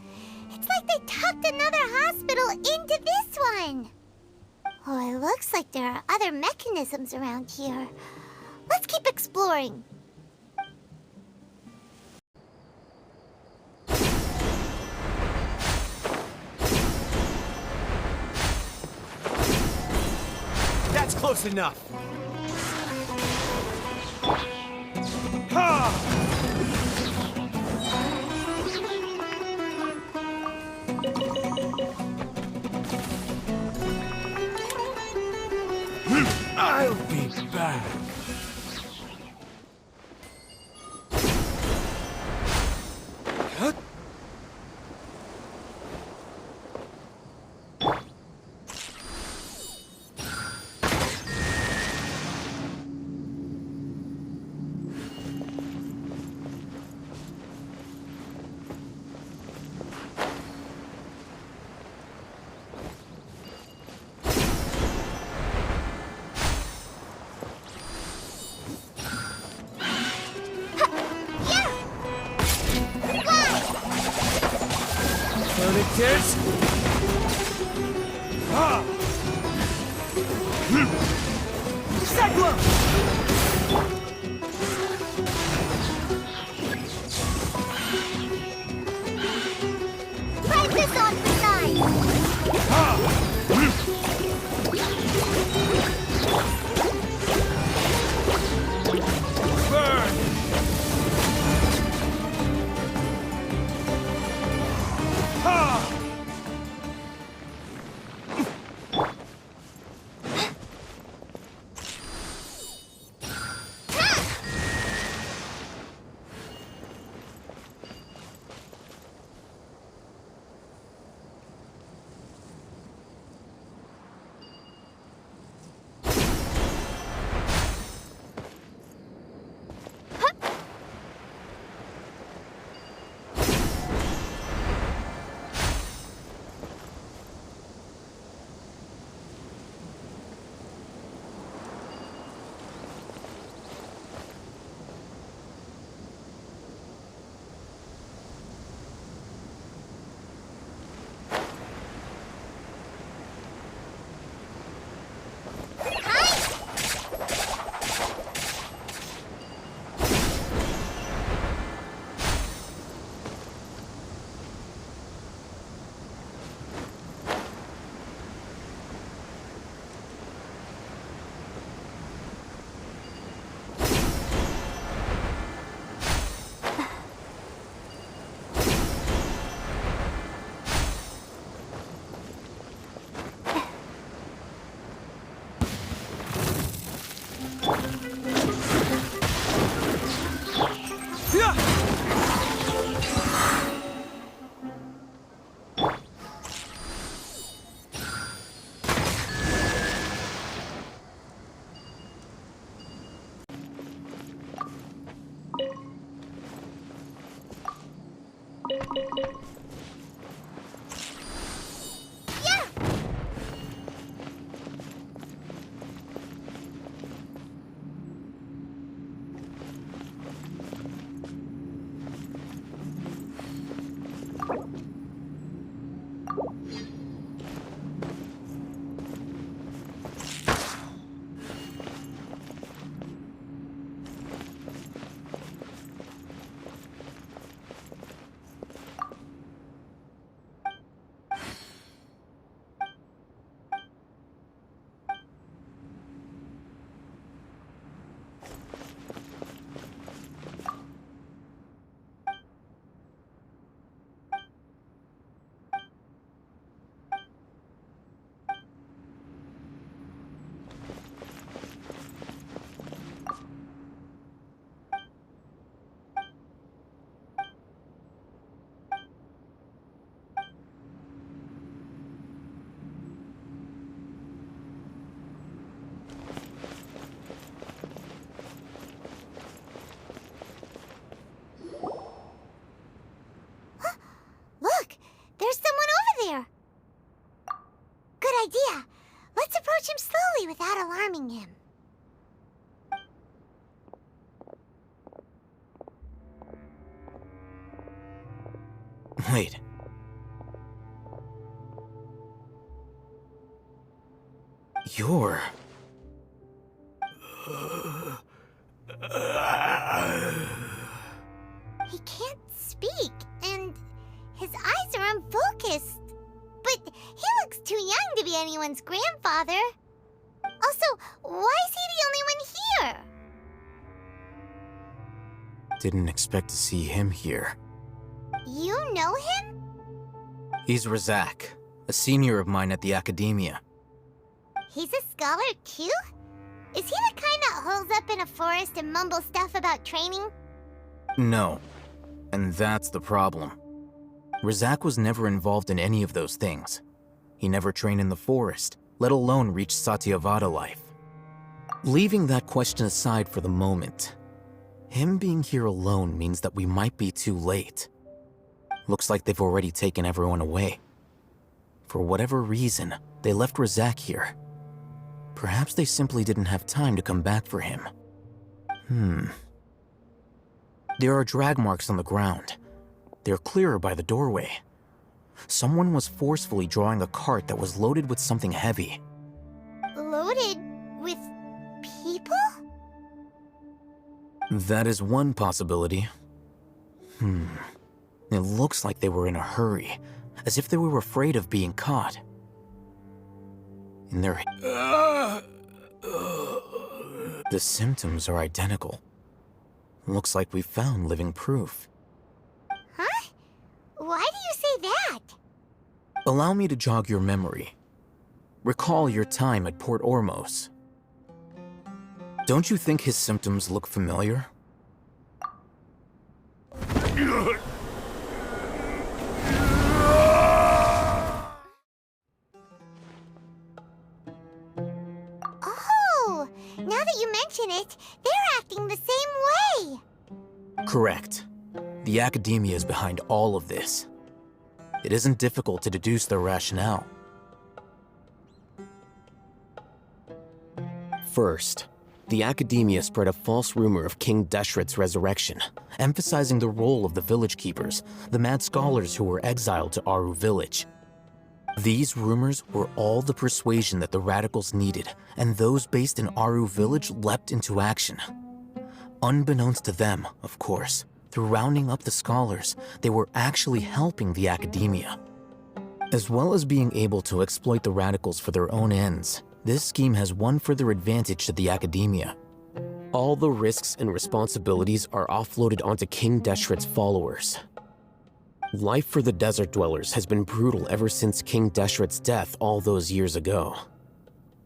It's like they tucked another hospital into this one. Oh, it looks like there are other mechanisms around here. Let's keep exploring. That's close enough. I'll be back. Cheers! Cyclone! Try this on for size! Burn! Wait. You're... He can't speak, and his eyes are unfocused. But he looks too young to be anyone's grandfather. Also, why is he the only one here? Didn't expect to see him here. You know him? He's Razak, a senior of mine at the Academia. He's a scholar too? Is he the kind that holes up in a forest and mumbles stuff about training? No. And that's the problem. Razak was never involved in any of those things. He never trained in the forest, let alone reach Satyavada life. Leaving that question aside for the moment, him being here alone means that we might be too late. Looks like they've already taken everyone away. For whatever reason, they left Razak here. Perhaps they simply didn't have time to come back for him. There are drag marks on the ground. They're clearer by the doorway. Someone was forcefully drawing a cart that was loaded with something heavy. Loaded with people? That is one possibility. It looks like they were in a hurry, as if they were afraid of being caught. In their... The symptoms are identical. Looks like we found living proof. Huh? Why do you say that? Allow me to jog your memory. Recall your time at Port Ormos. Don't you think his symptoms look familiar? Oh, now that you mention it, they're acting the same way. Correct. The Academia is behind all of this. It isn't difficult to deduce their rationale. First, the Academia spread a false rumor of King Deshret's resurrection, emphasizing the role of the village keepers, the mad scholars who were exiled to Aru village. These rumors were all the persuasion that the radicals needed, and those based in Aru village leapt into action. Unbeknownst to them, of course, through rounding up the scholars, they were actually helping the Academia. As well as being able to exploit the radicals for their own ends, this scheme has one further advantage to the Academia. All the risks and responsibilities are offloaded onto King Deshret's followers. Life for the desert dwellers has been brutal ever since King Deshret's death all those years ago.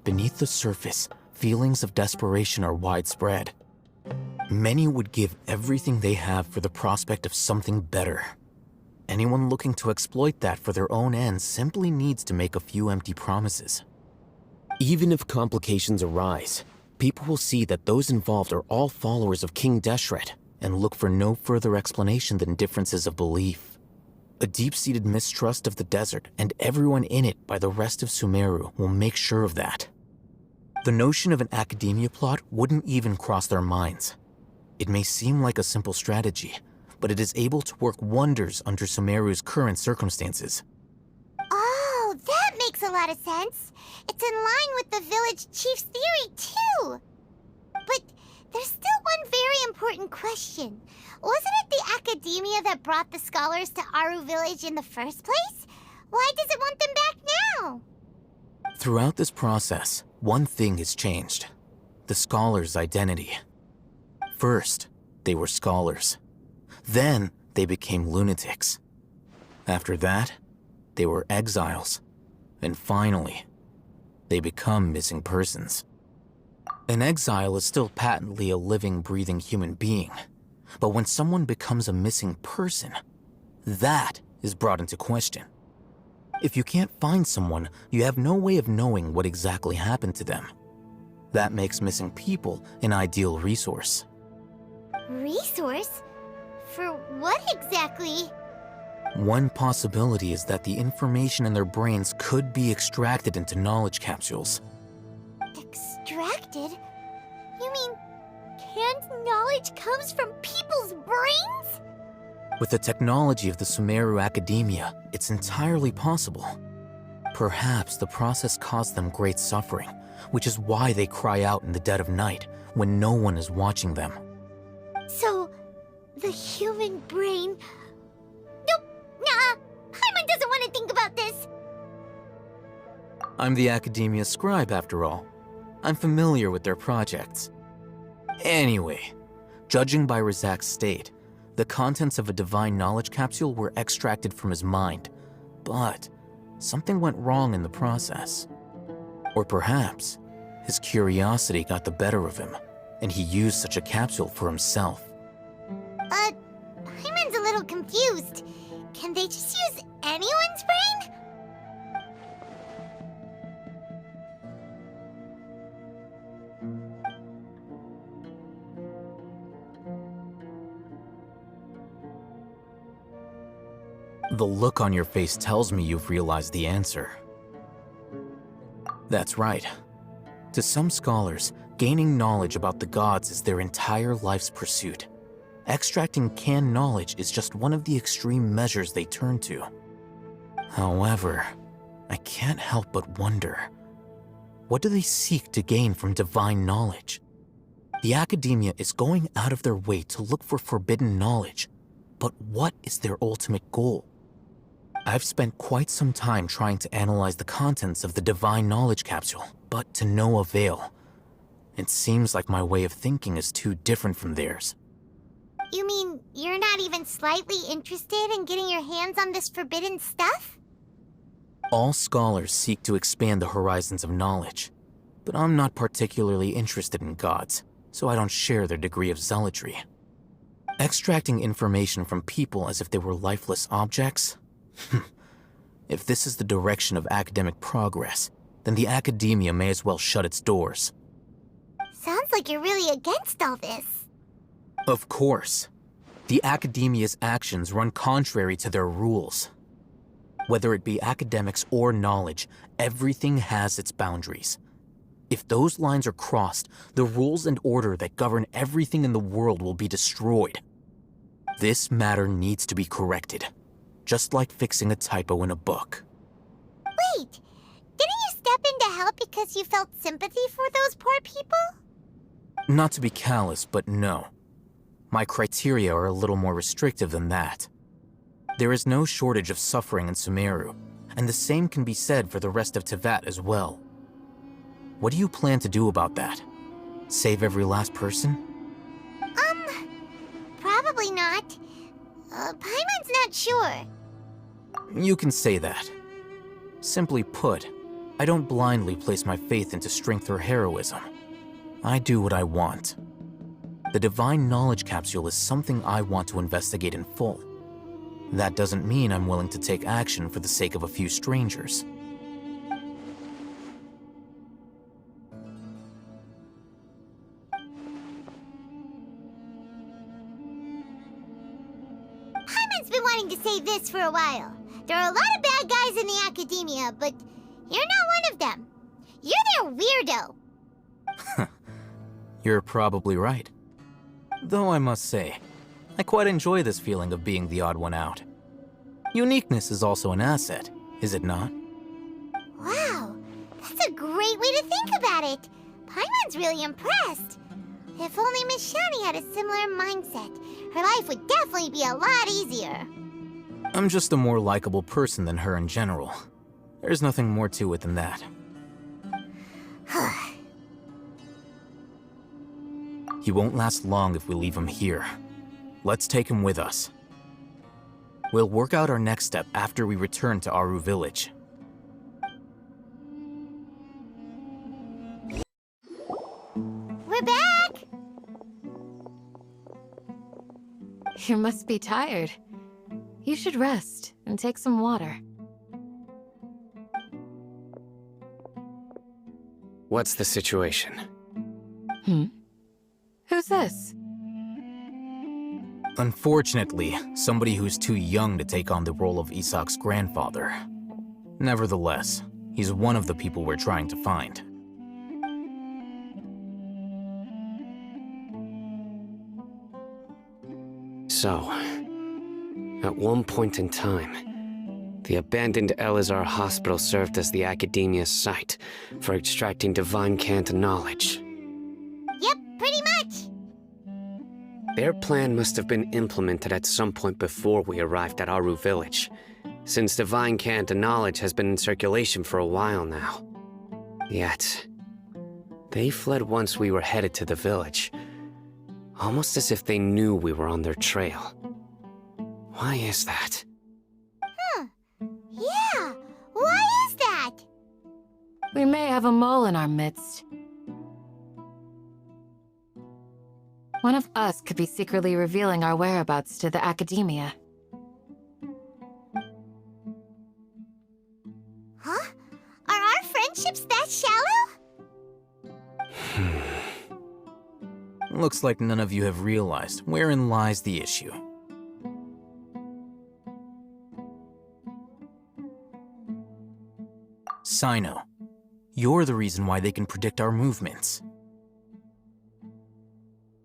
Beneath the surface, feelings of desperation are widespread. Many would give everything they have for the prospect of something better. Anyone looking to exploit that for their own ends simply needs to make a few empty promises. Even if complications arise, people will see that those involved are all followers of King Deshret and look for no further explanation than differences of belief. A deep-seated mistrust of the desert and everyone in it by the rest of Sumeru will make sure of that. The notion of an Academia plot wouldn't even cross their minds. It may seem like a simple strategy, but it is able to work wonders under Sumeru's current circumstances. Oh, that makes a lot of sense. It's in line with the village chief's theory, too. But there's still one very important question. Wasn't it the Academia that brought the scholars to Aru village in the first place? Why does it want them back now? Throughout this process, one thing has changed. The scholars' identity. First, they were scholars. Then, they became lunatics. After that, they were exiles. And finally, they become missing persons. An exile is still patently a living, breathing human being. But when someone becomes a missing person, that is brought into question. If you can't find someone, you have no way of knowing what exactly happened to them. That makes missing people an ideal resource. Resource? For what exactly? One possibility is that the information in their brains could be extracted into knowledge capsules. Extracted? You mean canned knowledge comes from people's brains? With the technology of the Sumeru Academia, it's entirely possible. Perhaps the process caused them great suffering, which is why they cry out in the dead of night when no one is watching them. So, the human brain... Nope, nah, Paimon doesn't want to think about this. I'm the Academia scribe, after all. I'm familiar with their projects. Anyway, judging by Razak's state, the contents of a divine knowledge capsule were extracted from his mind, but something went wrong in the process. Or perhaps his curiosity got the better of him, and he used such a capsule for himself. Paimon's a little confused. Can they just use anyone's brain? The look on your face tells me you've realized the answer. That's right. To some scholars, gaining knowledge about the gods is their entire life's pursuit. Extracting canned knowledge is just one of the extreme measures they turn to. However, I can't help but wonder, what do they seek to gain from divine knowledge? The Academia is going out of their way to look for forbidden knowledge, but what is their ultimate goal? I've spent quite some time trying to analyze the contents of the divine knowledge capsule, but to no avail. It seems like my way of thinking is too different from theirs. You mean you're not even slightly interested in getting your hands on this forbidden stuff? All scholars seek to expand the horizons of knowledge, but I'm not particularly interested in gods, so I don't share their degree of zealotry. Extracting information from people as if they were lifeless objects? If this is the direction of academic progress, then the Academia may as well shut its doors. Sounds like you're really against all this. Of course. The Academia's actions run contrary to their rules. Whether it be academics or knowledge, everything has its boundaries. If those lines are crossed, the rules and order that govern everything in the world will be destroyed. This matter needs to be corrected, just like fixing a typo in a book. Wait, didn't you step in to help because you felt sympathy for those poor people? Not to be callous, but no. My criteria are a little more restrictive than that. There is no shortage of suffering in Sumeru, and the same can be said for the rest of Teyvat as well. What do you plan to do about that? Save every last person? Probably not. Paimon's not sure. You can say that. Simply put, I don't blindly place my faith into strength or heroism. I do what I want. The divine knowledge capsule is something I want to investigate in full. That doesn't mean I'm willing to take action for the sake of a few strangers. Paimon's been wanting to say this for a while. There are a lot of bad guys in the Academia, but you're not one of them. You're their weirdo. You're probably right. Though I must say, I quite enjoy this feeling of being the odd one out. Uniqueness is also an asset, is it not? Wow, that's a great way to think about it. Paimon's really impressed. If only Miss Shani had a similar mindset, her life would definitely be a lot easier. I'm just a more likable person than her in general. There's nothing more to it than that. He won't last long if we leave him here. Let's take him with us. We'll work out our next step after we return to Aru Village. We're back! You must be tired. You should rest and take some water. What's the situation? Who's this? Unfortunately, somebody who's too young to take on the role of Isak's grandfather. Nevertheless, he's one of the people we're trying to find. So, At one point in time, the abandoned Elazar Hospital served as the Academia's site for extracting divine cant knowledge. Yep, pretty much. Their plan must have been implemented at some point before we arrived at Aru Village, since divine cant knowledge has been in circulation for a while now. Yet, they fled once we were headed to the village, almost as if they knew we were on their trail. Why is that? Yeah, why is that? We may have a mole in our midst. One of us could be secretly revealing our whereabouts to the Academia. Huh? Are our friendships that shallow? Looks like none of you have realized wherein lies the issue. Sino, you're the reason why they can predict our movements.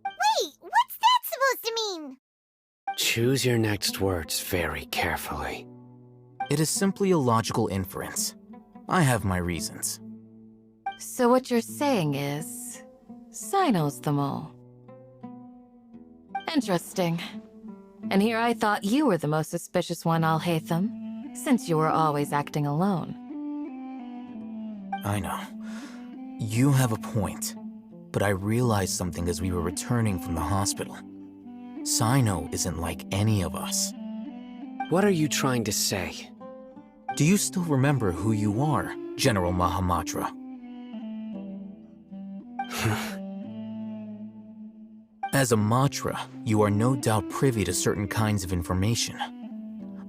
Wait, what's that supposed to mean? Choose your next words very carefully. It is simply a logical inference. I have my reasons. So what you're saying is, Sino's the mole. Interesting. And here I thought you were the most suspicious one, Alhaitham, since you were always acting alone. I know. You have a point. But I realized something as we were returning from the hospital. Sino isn't like any of us. What are you trying to say? Do you still remember who you are, General Mahamatra? As a Matra, you are no doubt privy to certain kinds of information.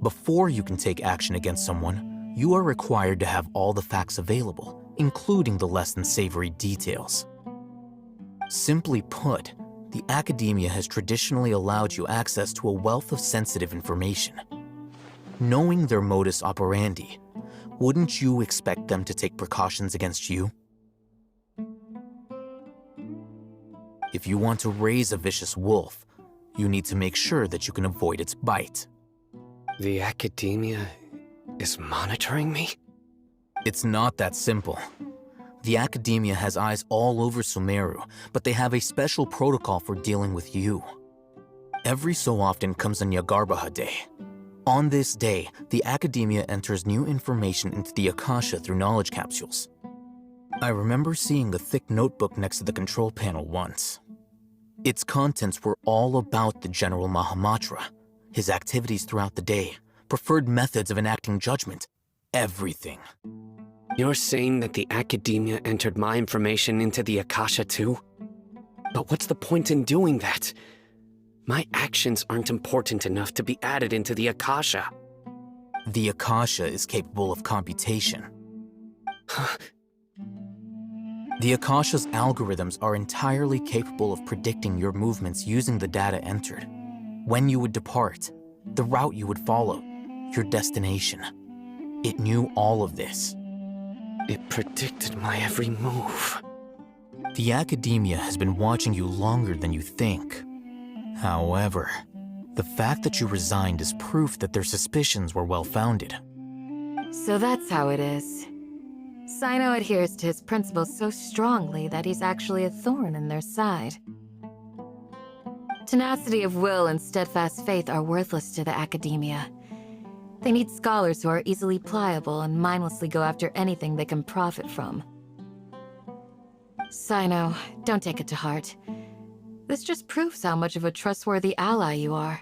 Before you can take action against someone, you are required to have all the facts available, including the less than savory details. Simply put, the Academia has traditionally allowed you access to a wealth of sensitive information. Knowing their modus operandi, wouldn't you expect them to take precautions against you? If you want to raise a vicious wolf, you need to make sure that you can avoid its bite. The Academia is monitoring me? It's not that simple. The Academia has eyes all over Sumeru, but they have a special protocol for dealing with you. Every so often comes a Nyagarbaha Day. On this day, the Academia enters new information into the Akasha through knowledge capsules. I remember seeing a thick notebook next to the control panel once. Its contents were all about the General Mahamatra, his activities throughout the day, preferred methods of enacting judgment, everything. You're saying that the Academia entered my information into the Akasha too? But what's the point in doing that? My actions aren't important enough to be added into the Akasha. The Akasha is capable of computation. The Akasha's algorithms are entirely capable of predicting your movements using the data entered. When you would depart, the route you would follow, your destination. It knew all of this. It predicted my every move. The Academia has been watching you longer than you think. However, the fact that you resigned is proof that their suspicions were well-founded. So that's how it is. Sino adheres to his principles so strongly that he's actually a thorn in their side. Tenacity of will and steadfast faith are worthless to the Academia. They need scholars who are easily pliable and mindlessly go after anything they can profit from. Sino, don't take it to heart. This just proves how much of a trustworthy ally you are.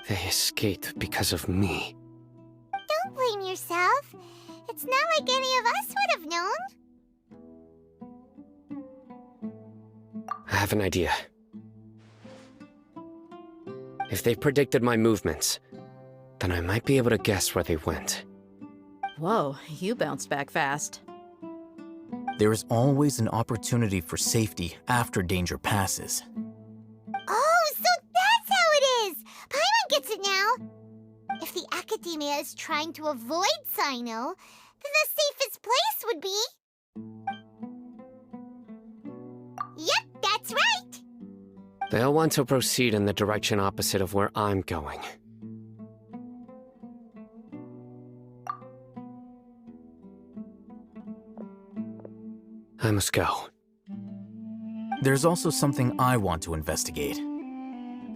They escaped because of me. Don't blame yourself. It's not like any of us would have known. I have an idea. If they predicted my movements, then I might be able to guess where they went. Whoa, you bounced back fast. There is always an opportunity for safety after danger passes. Oh, so that's how it is! Paimon gets it now! If the Academia is trying to avoid Sino, then the safest place would be... Yep, that's right! They'll want to proceed in the direction opposite of where I'm going. I must go. There's also something I want to investigate.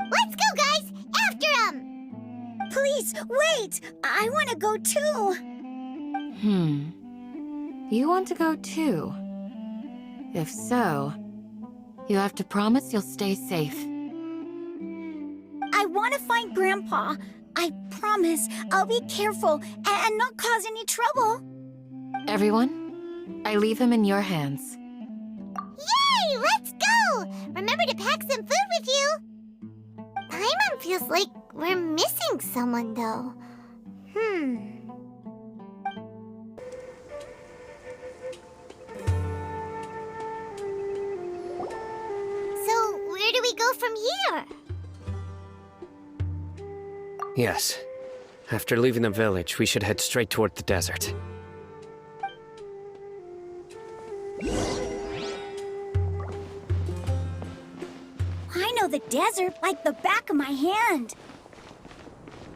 Let's go, guys! After him! Please, wait! I want to go too! You want to go too? If so, you have to promise you'll stay safe. I want to find Grandpa. I promise I'll be careful and not cause any trouble. Everyone, I leave him in your hands. Yay! Let's go! Remember to pack some food with you! Paimon feels like we're missing someone, though. So, where do we go from here? Yes. After leaving the village, we should head straight toward the desert. I know the desert like the back of my hand.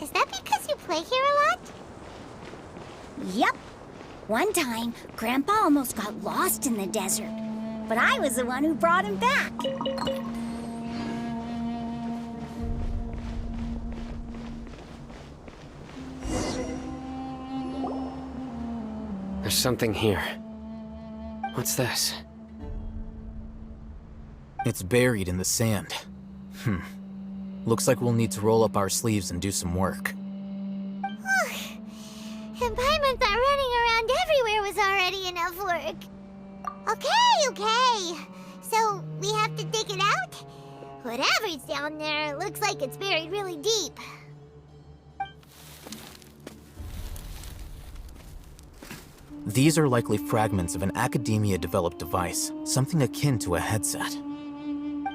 Is that because you play here a lot? Yep. One time, Grandpa almost got lost in the desert, but I was the one who brought him back. There's something here. What's this? It's buried in the sand. Looks like we'll need to roll up our sleeves and do some work. And Paimon thought running around everywhere was already enough work. Okay. So, we have to dig it out? Whatever's down there looks like it's buried really deep. These are likely fragments of an Academia-developed device, something akin to a headset.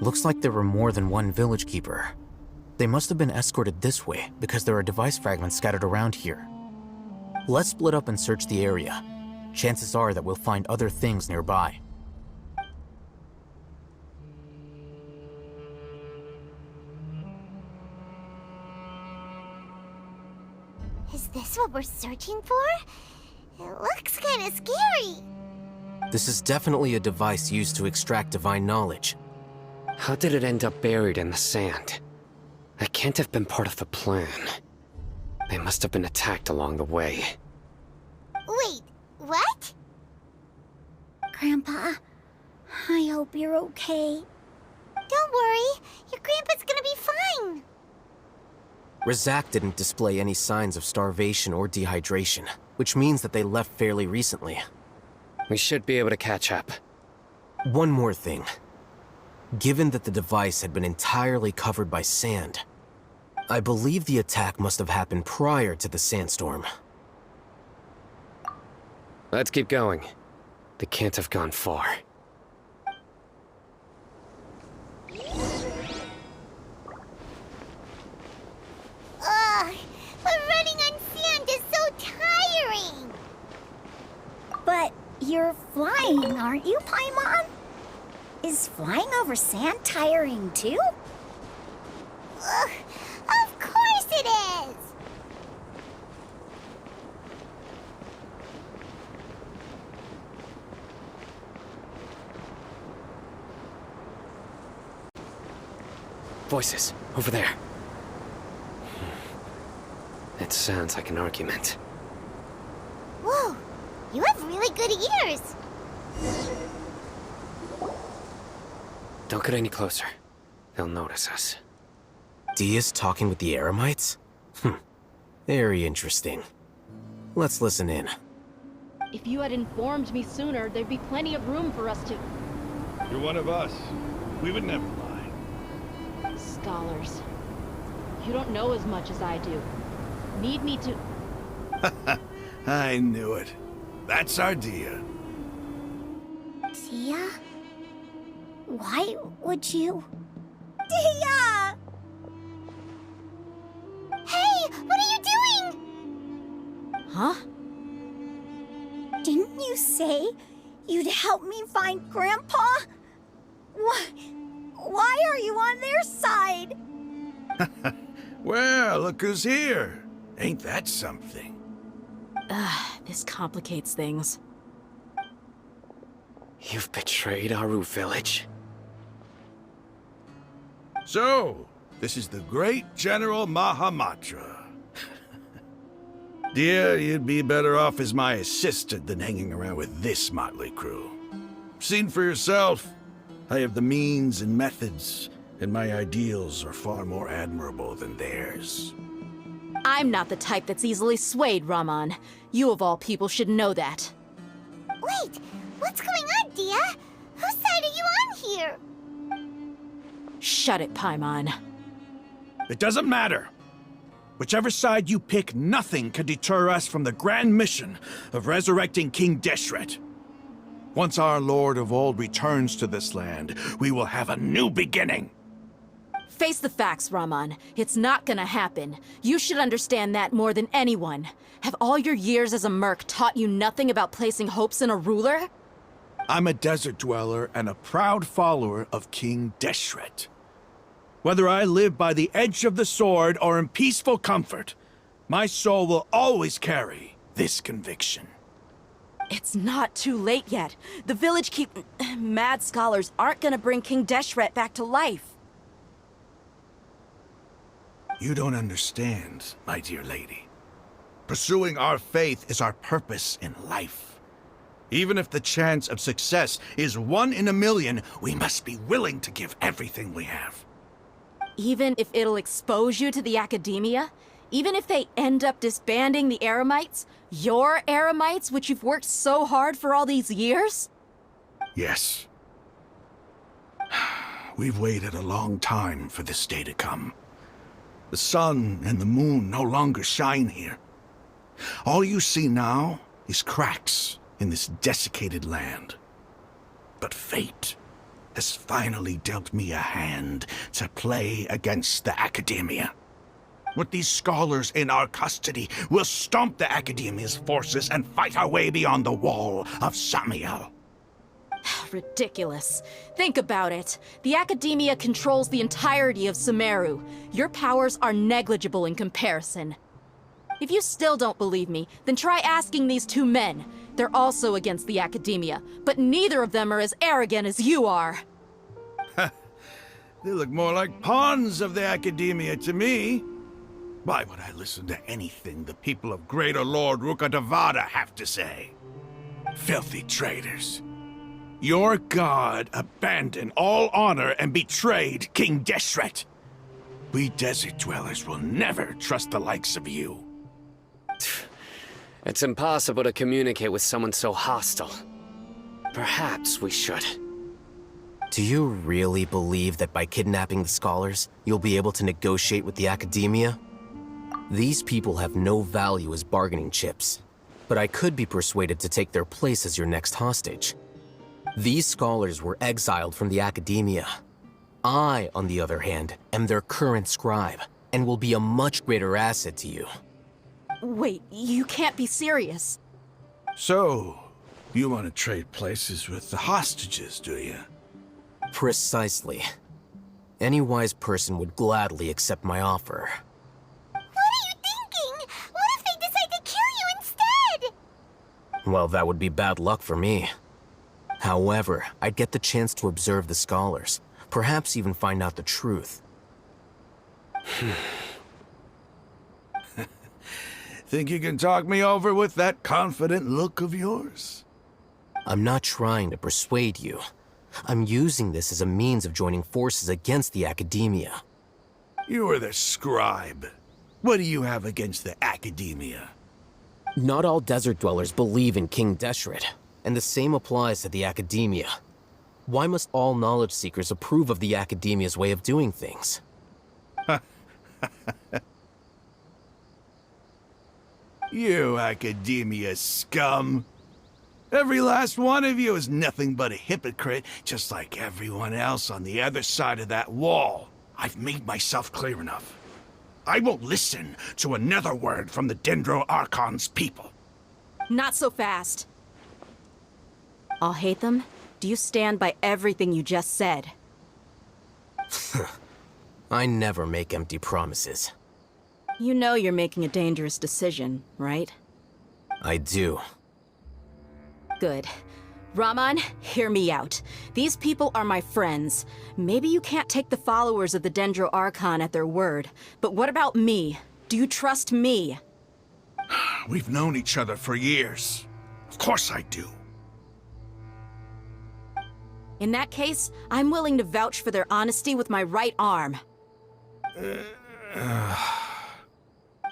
Looks like there were more than one village keeper. They must have been escorted this way because there are device fragments scattered around here. Let's split up and search the area. Chances are that we'll find other things nearby. Is this what we're searching for? It looks kind of scary. This is definitely a device used to extract divine knowledge. How did it end up buried in the sand? That can't have been part of the plan. They must have been attacked along the way. Wait, what? Grandpa, I hope you're okay. Don't worry, your grandpa's gonna be fine. Razak didn't display any signs of starvation or dehydration, which means that they left fairly recently. We should be able to catch up. One more thing. Given that the device had been entirely covered by sand, I believe the attack must have happened prior to the sandstorm. Let's keep going. They can't have gone far. Ugh, but running on sand is so tiring. But you're flying, aren't you, Paimon? Is flying over sand tiring too? Ugh, of course it is! Voices, over there. It sounds like an argument. Whoa, you have really good ears. Don't get any closer. They'll notice us. Dia's talking with the Eremites? Very interesting. Let's listen in. If you had informed me sooner, there'd be plenty of room for us to... You're one of us. We would never lie. Scholars. You don't know as much as I do. Need me to... I knew it. That's our Dia. Dia? Why would you... Dia! Hey, what are you doing? Huh? Didn't you say you'd help me find Grandpa? Why are you on their your side. Well, look who's here. Ain't that something? This complicates things. You've betrayed Aru village. So, this is the great General Mahamatra. Dear, you'd be better off as my assistant than hanging around with this motley crew. Seen for yourself. I have the means and methods, and my ideals are far more admirable than theirs. I'm not the type that's easily swayed, Raman. You of all people should know that. Wait, what's going on, Dia? Whose side are you on here? Shut it, Paimon. It doesn't matter. Whichever side you pick, nothing can deter us from the grand mission of resurrecting King Deshret. Once our Lord of Old returns to this land, we will have a new beginning. Face the facts, Raman. It's not gonna happen. You should understand that more than anyone. Have all your years as a merc taught you nothing about placing hopes in a ruler? I'm a desert dweller and a proud follower of King Deshret. Whether I live by the edge of the sword or in peaceful comfort, my soul will always carry this conviction. It's not too late yet. The village mad scholars aren't gonna bring King Deshret back to life. You don't understand, my dear lady. Pursuing our faith is our purpose in life. Even if the chance of success is 1 in a million, we must be willing to give everything we have. Even if it'll expose you to the academia? Even if they end up disbanding the Eremites? Your Eremites, which you've worked so hard for all these years? Yes. We've waited a long time for this day to come. The sun and the moon no longer shine here. All you see now is cracks in this desiccated land. But fate has finally dealt me a hand to play against the Academia. With these scholars in our custody, we'll stomp the Academia's forces and fight our way beyond the wall of Samiel. Ridiculous. Think about it. The Academia controls the entirety of Sumeru. Your powers are negligible in comparison. If you still don't believe me, then try asking these 2 men. They're also against the Academia, but neither of them are as arrogant as you are. They look more like pawns of the Academia to me. Why would I listen to anything the people of Greater Lord Rukkhadevada have to say? Filthy traitors. Your god abandoned all honor and betrayed King Deshret. We desert dwellers will never trust the likes of you. It's impossible to communicate with someone so hostile. Perhaps we should. Do you really believe that by kidnapping the scholars, you'll be able to negotiate with the Academia? These people have no value as bargaining chips, but I could be persuaded to take their place as your next hostage. These scholars were exiled from the Academia. I, on the other hand, am their current scribe, and will be a much greater asset to you. Wait, you can't be serious. So, you want to trade places with the hostages, do you? Precisely. Any wise person would gladly accept my offer. What are you thinking? What if they decide to kill you instead? Well, that would be bad luck for me. However, I'd get the chance to observe the scholars, perhaps even find out the truth. Think you can talk me over with that confident look of yours? I'm not trying to persuade you. I'm using this as a means of joining forces against the Academia. You are the scribe. What do you have against the Academia? Not all desert dwellers believe in King Deshret, and the same applies to the Academia. Why must all knowledge seekers approve of the Academia's way of doing things? You Academia scum. Every last one of you is nothing but a hypocrite, just like everyone else on the other side of that wall. I've made myself clear enough. I won't listen to another word from the Dendro Archon's people. Not so fast. I'll hate them. Do you stand by everything you just said? I never make empty promises. You know you're making a dangerous decision, right? I do. Good. Raman, hear me out. These people are my friends. Maybe you can't take the followers of the Dendro Archon at their word, but what about me? Do you trust me? We've known each other for years. Of course I do. In that case, I'm willing to vouch for their honesty with my right arm.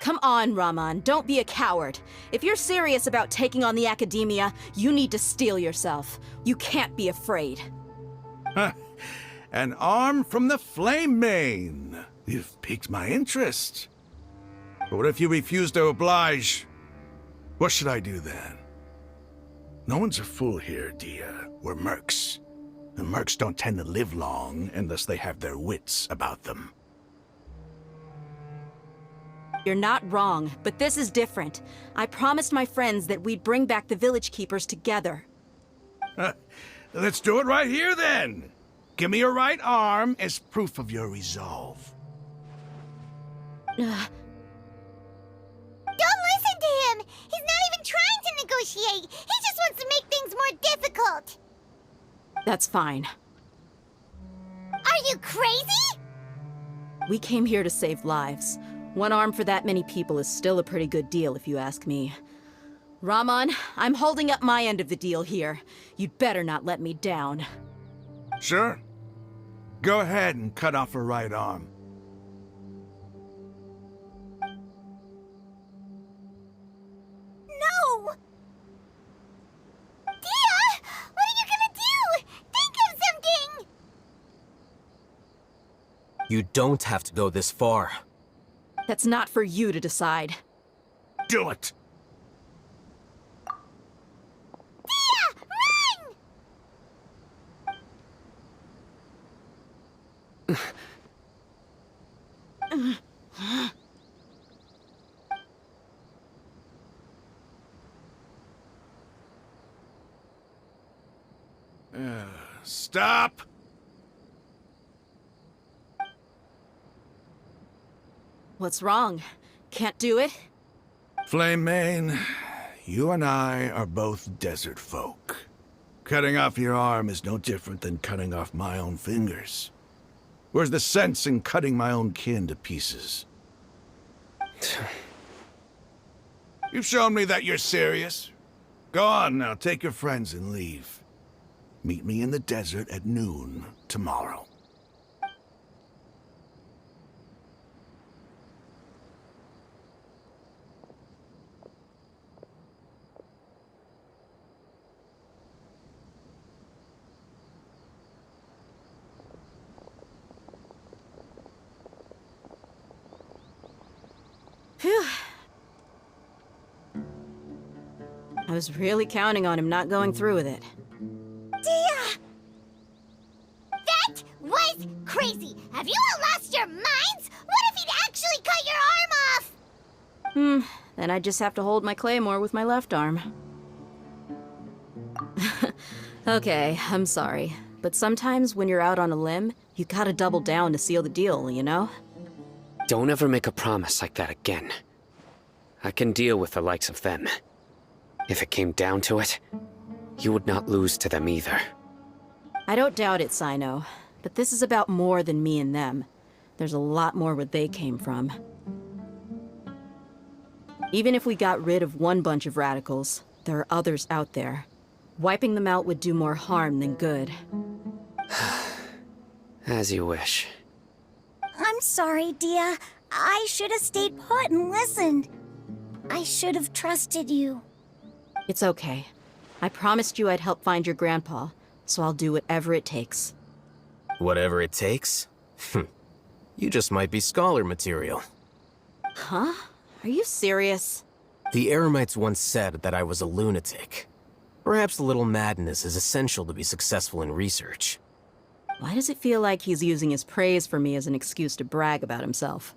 Come on, Raman, don't be a coward. If you're serious about taking on the Academia, you need to steel yourself. You can't be afraid. An arm from the Flame Mane. You've piqued my interest. But what if you refuse to oblige? What should I do then? No one's a fool here, Dia. We're mercs. And mercs don't tend to live long unless they have their wits about them. You're not wrong, but this is different. I promised my friends that we'd bring back the Village Keepers together. Let's do it right here, then. Give me your right arm as proof of your resolve. Don't listen to him! He's not even trying to negotiate! He just wants to make things more difficult! That's fine. Are you crazy? We came here to save lives. One arm for that many people is still a pretty good deal, if you ask me. Raman, I'm holding up my end of the deal here. You'd better not let me down. Sure. Go ahead and cut off her right arm. No! Dia! What are you gonna do? Think of something! You don't have to go this far. That's not for you to decide. Do it! Dia! Run! Stop! What's wrong? Can't do it? Flame Mane, you and I are both desert folk. Cutting off your arm is no different than cutting off my own fingers. Where's the sense in cutting my own kin to pieces? You've shown me that you're serious. Go on now, take your friends and leave. Meet me in the desert at noon tomorrow. Phew. I was really counting on him not going through with it. Dia! That was crazy! Have you all lost your minds? What if he'd actually cut your arm off? Then I just have to hold my claymore with my left arm. Okay, I'm sorry. But sometimes when you're out on a limb, you gotta double down to seal the deal, you know? Don't ever make a promise like that again. I can deal with the likes of them. If it came down to it, you would not lose to them either. I don't doubt it, Sino. But this is about more than me and them. There's a lot more where they came from. Even if we got rid of one bunch of radicals, there are others out there. Wiping them out would do more harm than good. As you wish. I'm sorry, Dia. I should have stayed put and listened. I should have trusted you. It's okay. I promised you I'd help find your grandpa, so I'll do whatever it takes. Whatever it takes? You just might be scholar material. Huh? Are you serious? The Eremites once said that I was a lunatic. Perhaps a little madness is essential to be successful in research. Why does it feel like he's using his praise for me as an excuse to brag about himself?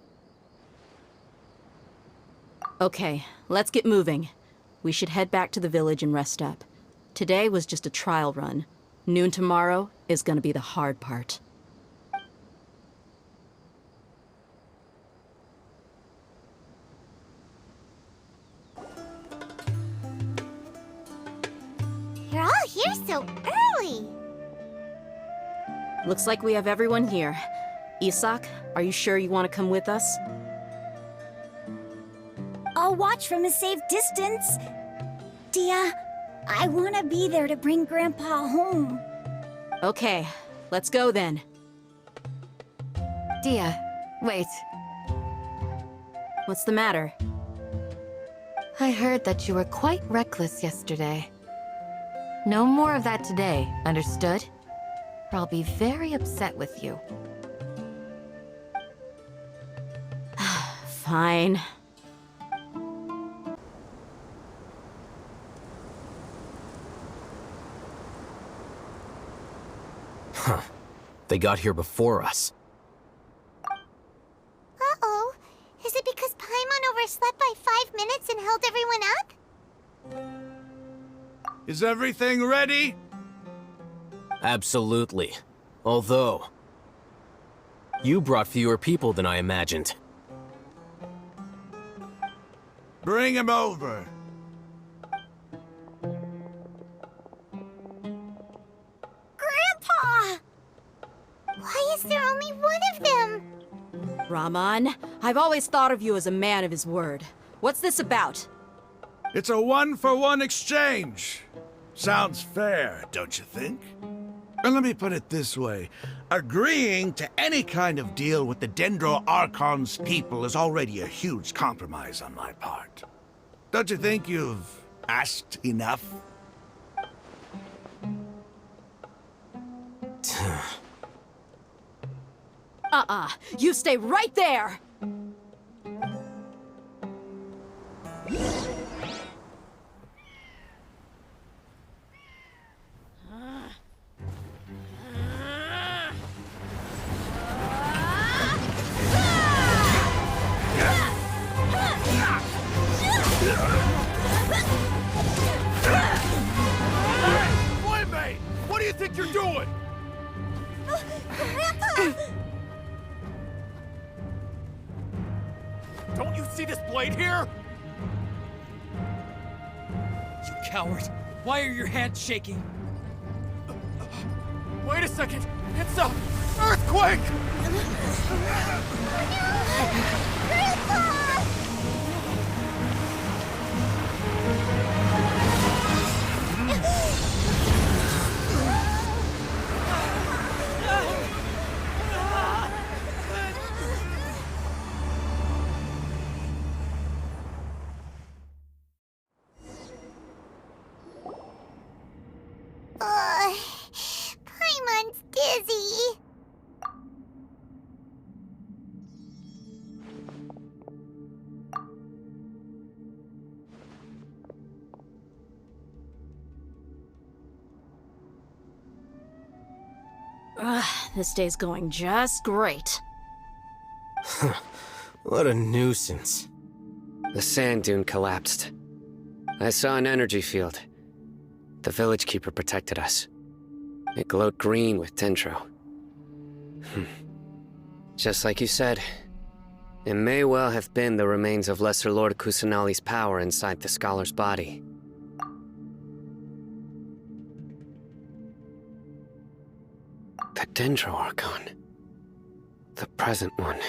Okay, let's get moving. We should head back to the village and rest up. Today was just a trial run. Noon tomorrow is gonna be the hard part. so early? Looks like we have everyone here. Isak, are you sure you want to come with us? I'll watch from a safe distance. Dia, I want to be there to bring Grandpa home. Okay, let's go then. Dia, wait. What's the matter? I heard that you were quite reckless yesterday. No more of that today, understood? Or I'll be very upset with you. Fine. Huh. They got here before us. Uh-oh. Is it because Paimon overslept by 5 minutes and held everyone up? Is everything ready? Absolutely. Although, you brought fewer people than I imagined. Bring him over. Grandpa! Why is there only one of them? Rahman, I've always thought of you as a man of his word. What's this about? It's a one-for-one exchange. Sounds fair, don't you think? And let me put it this way. Agreeing to any kind of deal with the Dendro Archon's people is already a huge compromise on my part. Don't you think you've asked enough? You stay right there! Playmate! What do you think you're doing? Grandpa! Don't you see this blade here? You coward! Why are your hands shaking? Wait a second! It's a earthquake! Grandpa! Paimon's dizzy. This day's going just great. What a nuisance. The sand dune collapsed. I saw an energy field. The village keeper protected us. It glowed green with dendro. Just like you said, it may well have been the remains of Lesser Lord Kusanali's power inside the scholar's body. The Dendro Archon. The present one.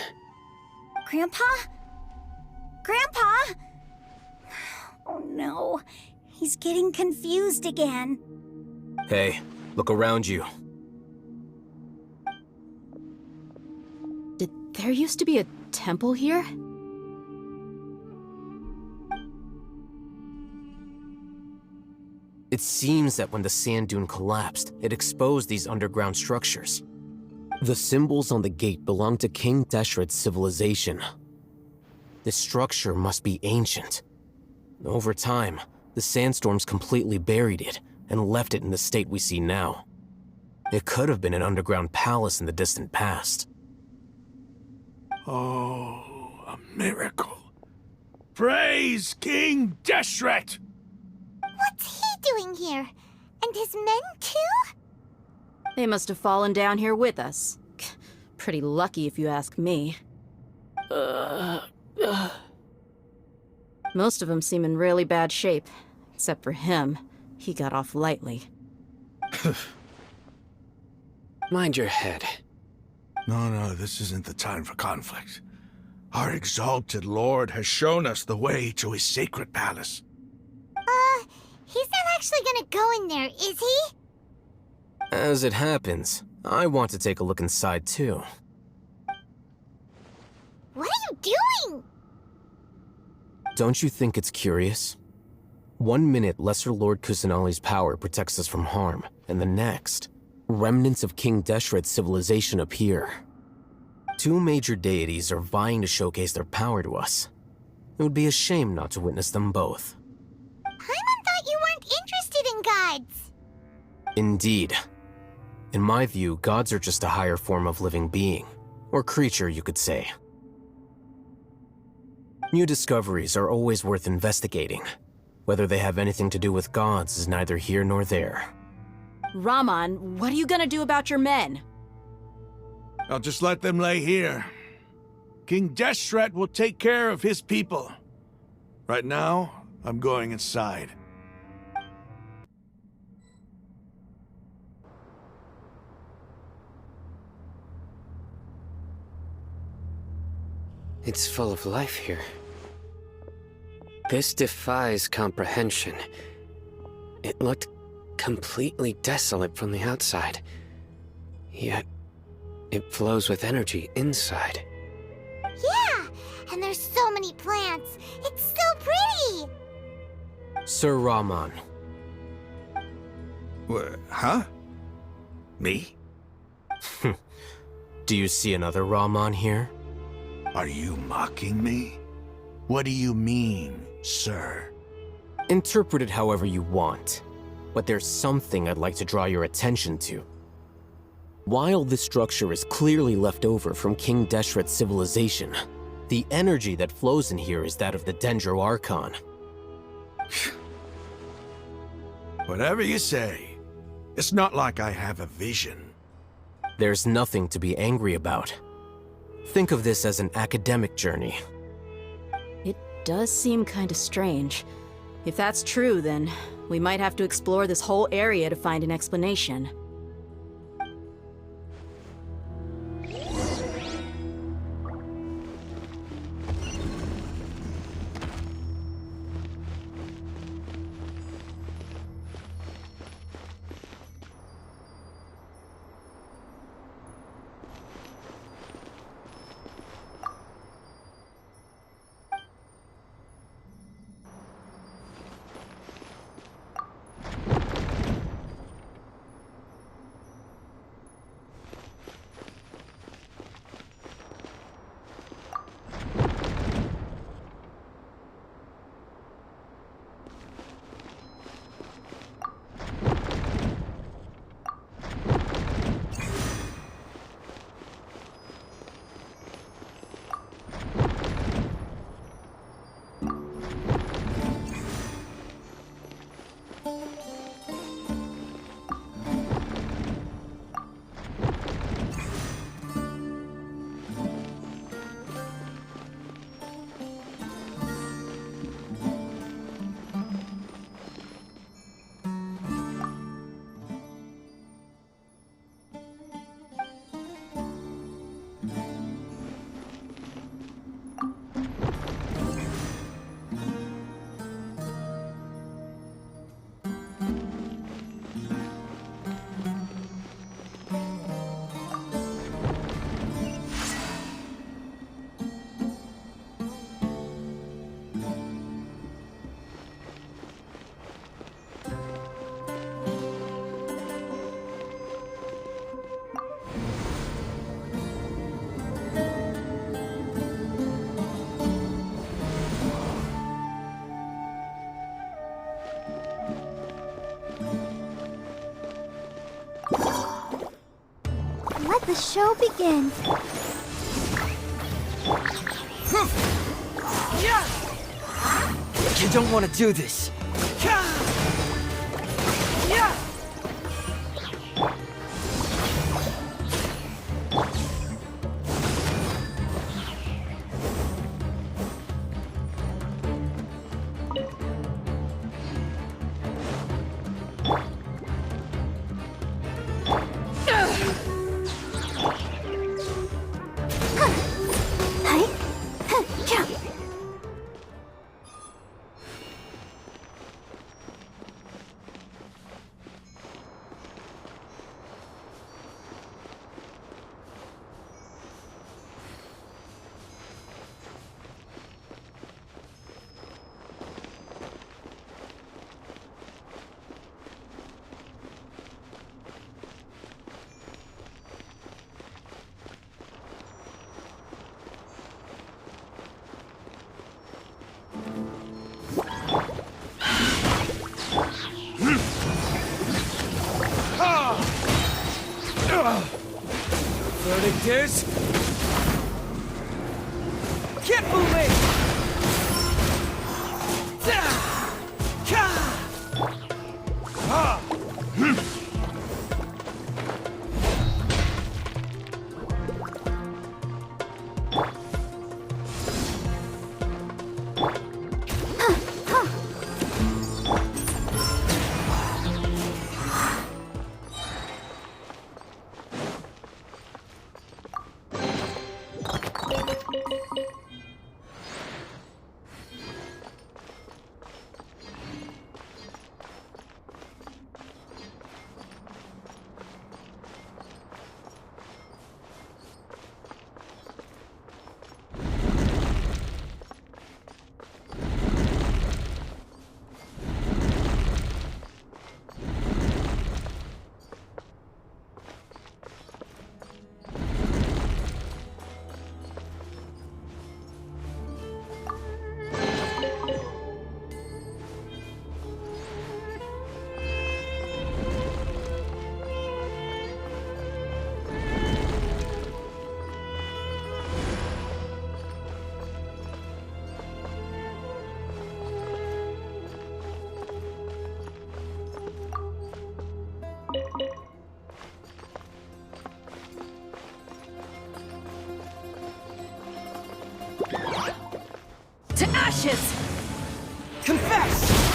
Grandpa? Grandpa? Oh no, he's getting confused again. Hey, look around you. Did there used to be a temple here? It seems that when the sand dune collapsed, it exposed these underground structures. The symbols on the gate belong to King Deshret's civilization. This structure must be ancient. Over time, the sandstorms completely buried it and left it in the state we see now. It could have been an underground palace in the distant past. Oh, a miracle. Praise King Deshret! What's he doing here? And his men too? They must have fallen down here with us. Pretty lucky if you ask me. Most of them seem in really bad shape. Except for him. He got off lightly. Mind your head. No, this isn't the time for conflict. Our exalted lord has shown us the way to his sacred palace. He's not actually gonna go in there, is he? As it happens, I want to take a look inside too. What are you doing? Don't you think it's curious? 1 minute, Lesser Lord Kusanali's power protects us from harm, and the next, remnants of King Deshret's civilization appear. 2 major deities are vying to showcase their power to us. It would be a shame not to witness them both. Paimon thought you weren't interested in gods. Indeed. In my view, gods are just a higher form of living being, or creature, you could say. New discoveries are always worth investigating. Whether they have anything to do with gods is neither here nor there. Rahman, what are you gonna do about your men? I'll just let them lay here. King Deshret will take care of his people. Right now, I'm going inside. It's full of life here. This defies comprehension. It looked completely desolate from the outside. Yet, it flows with energy inside. Yeah, and there's so many plants. It's so pretty. Sir Rahman. Huh? Me? Do you see another Rahman here? Are you mocking me? What do you mean, sir? Interpret it however you want, but there's something I'd like to draw your attention to. While this structure is clearly left over from King Deshret's civilization, the energy that flows in here is that of the Dendro Archon. Whatever you say. It's not like I have a vision. There's nothing to be angry about. Think of this as an academic journey. It does seem kinda strange. If that's true, then we might have to explore this whole area to find an explanation. Let the show begin. You don't want to do this. Verdict is... Kipuli! To ashes! Confess!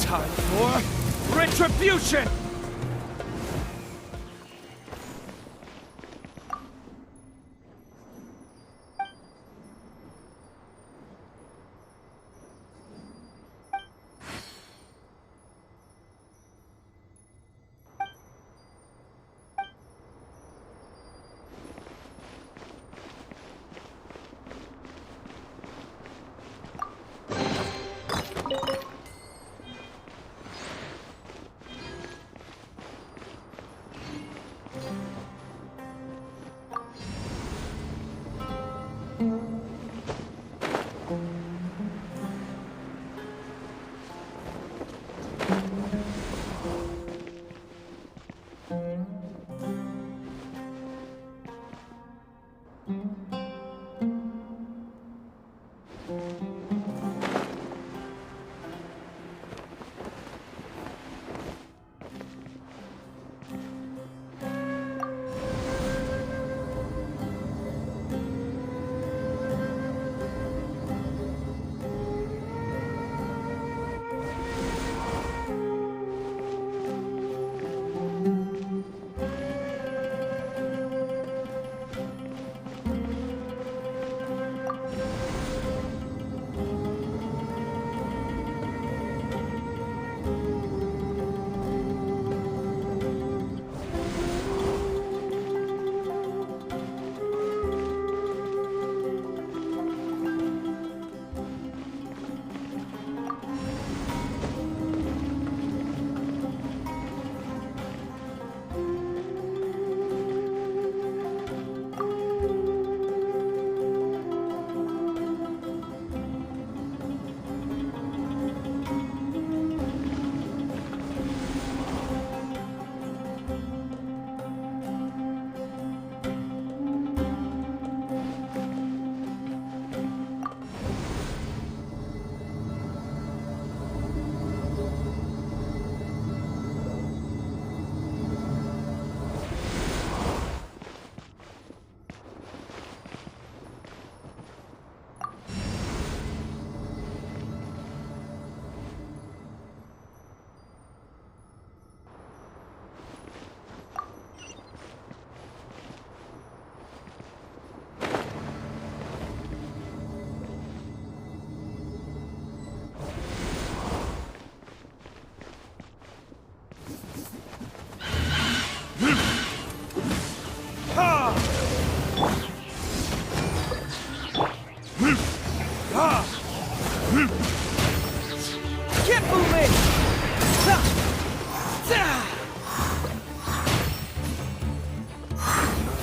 Time for retribution!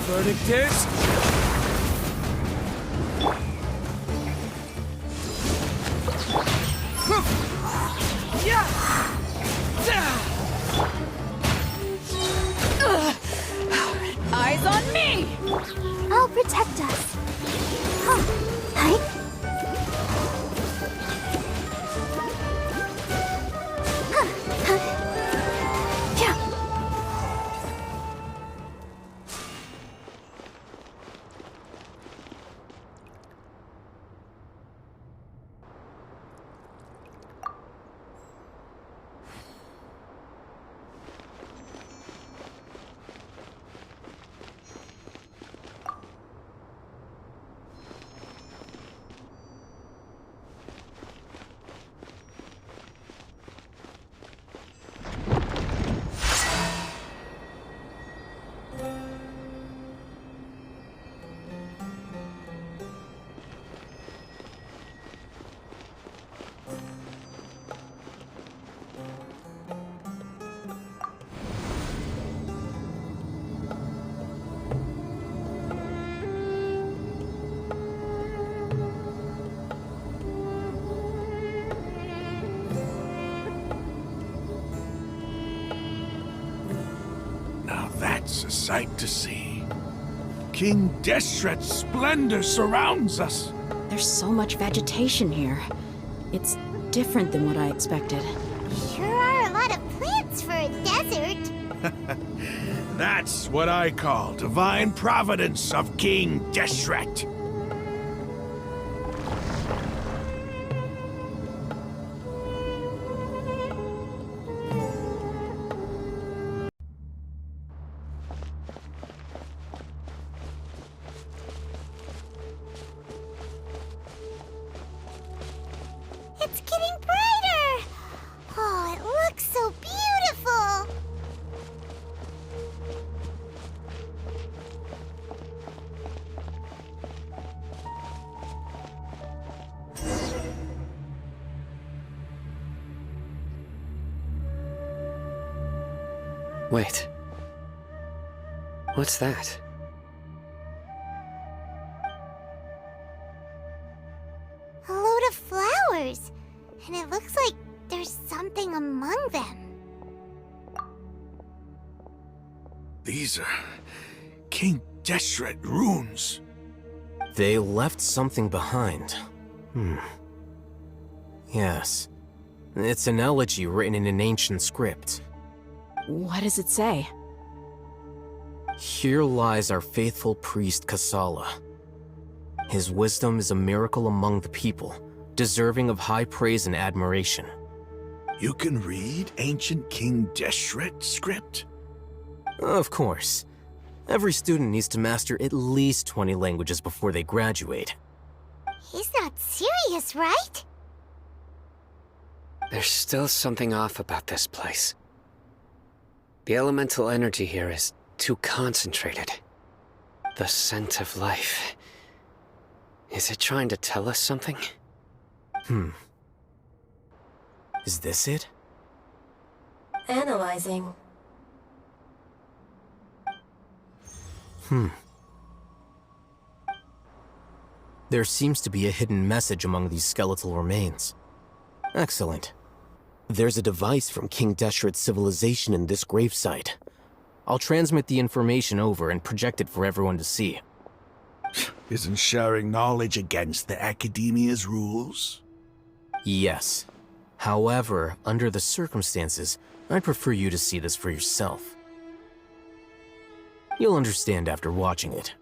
Verdict is... Eyes on me! I'll protect us. Huh. Hi. That's a sight to see. King Deshret's splendor surrounds us. There's so much vegetation here. It's different than what I expected. Sure are a lot of plants for a desert. That's what I call divine providence of King Deshret. It's getting brighter! Oh, it looks so beautiful! Wait. What's that? A load of flowers. And it looks like there's something among them. These are King Deshret runes. They left something behind. Yes. It's an elegy written in an ancient script. What does it say? Here lies our faithful priest Kasala. His wisdom is a miracle among the people, deserving of high praise and admiration. You can read ancient King Deshret script? Of course. Every student needs to master at least 20 languages before they graduate. He's not serious, right? There's still something off about this place. The elemental energy here is too concentrated. The scent of life. Is it trying to tell us something? Is this it? Analyzing. There seems to be a hidden message among these skeletal remains. Excellent. There's a device from King Deshret's civilization in this gravesite. I'll transmit the information over and project it for everyone to see. Isn't sharing knowledge against the Academia's rules? Yes. However, under the circumstances, I'd prefer you to see this for yourself. You'll understand after watching it.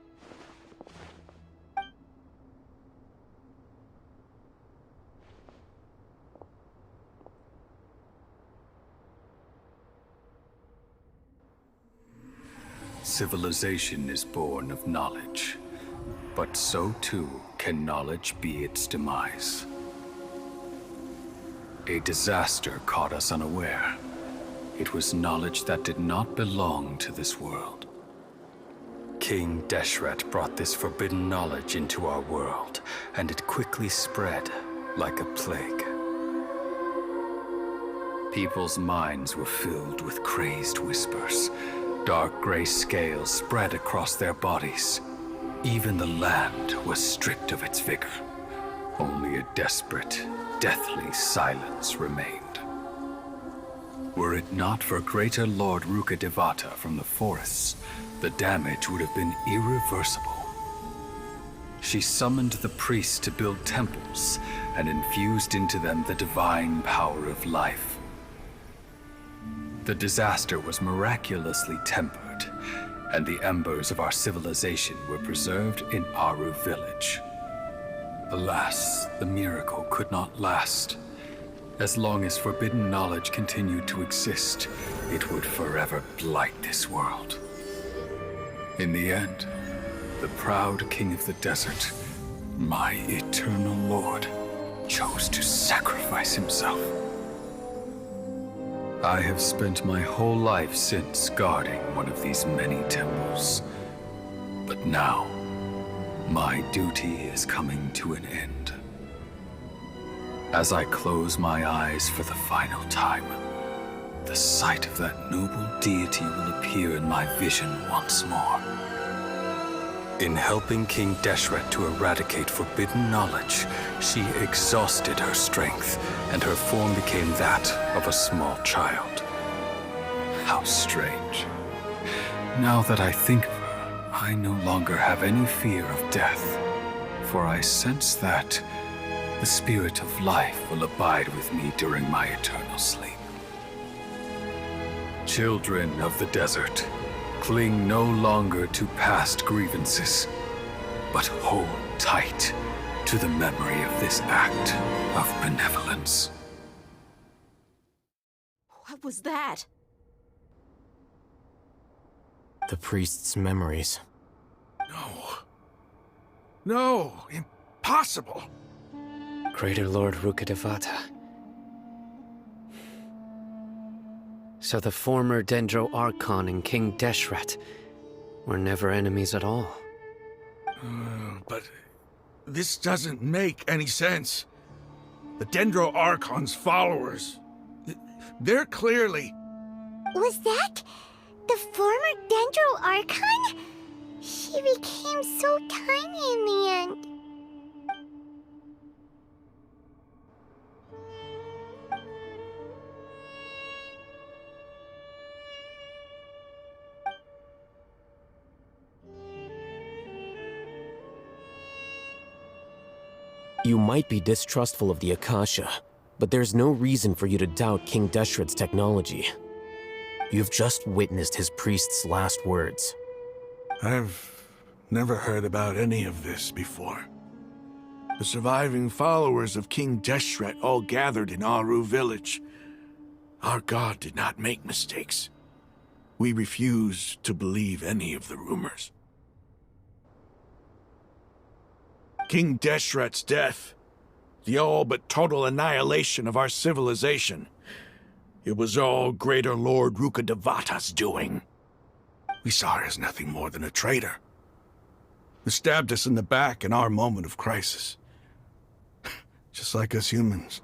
Civilization is born of knowledge, but so too can knowledge be its demise. A disaster caught us unaware. It was knowledge that did not belong to this world. King Deshret brought this forbidden knowledge into our world, and it quickly spread like a plague. People's minds were filled with crazed whispers, Dark gray scales spread across their bodies. Even the land was stripped of its vigor. Only a desperate, deathly silence remained. Were it not for greater Lord Rukkhadevata from the forests, the damage would have been irreversible. She summoned the priests to build temples and infused into them the divine power of life. The disaster was miraculously tempered, and the embers of our civilization were preserved in Aru village. Alas, the miracle could not last. As long as forbidden knowledge continued to exist, it would forever blight this world. In the end, the proud king of the desert, my eternal lord, chose to sacrifice himself. I have spent my whole life since guarding one of these many temples. But now, my duty is coming to an end. As I close my eyes for the final time, the sight of that noble deity will appear in my vision once more. In helping King Deshret to eradicate forbidden knowledge, she exhausted her strength, and her form became that of a small child. How strange. Now that I think of her, I no longer have any fear of death, for I sense that the spirit of life will abide with me during my eternal sleep. Children of the desert, cling no longer to past grievances, but hold tight to the memory of this act of benevolence. What was that? The priest's memories. No, impossible. Greater Lord Rukkhadevata. So the former Dendro Archon and King Deshret were never enemies at all. But this doesn't make any sense. The Dendro Archon's followers, they're clearly... Was that the former Dendro Archon? She became so tiny in the end. You might be distrustful of the Akasha, but there's no reason for you to doubt King Deshret's technology. You've just witnessed his priest's last words. I've never heard about any of this before. The surviving followers of King Deshret all gathered in Aru village. Our god did not make mistakes. We refuse to believe any of the rumors. King Deshret's death, the all but total annihilation of our civilization, it was all Greater Lord Rukkhadevata's doing. We saw her as nothing more than a traitor, who stabbed us in the back in our moment of crisis. Just like us humans,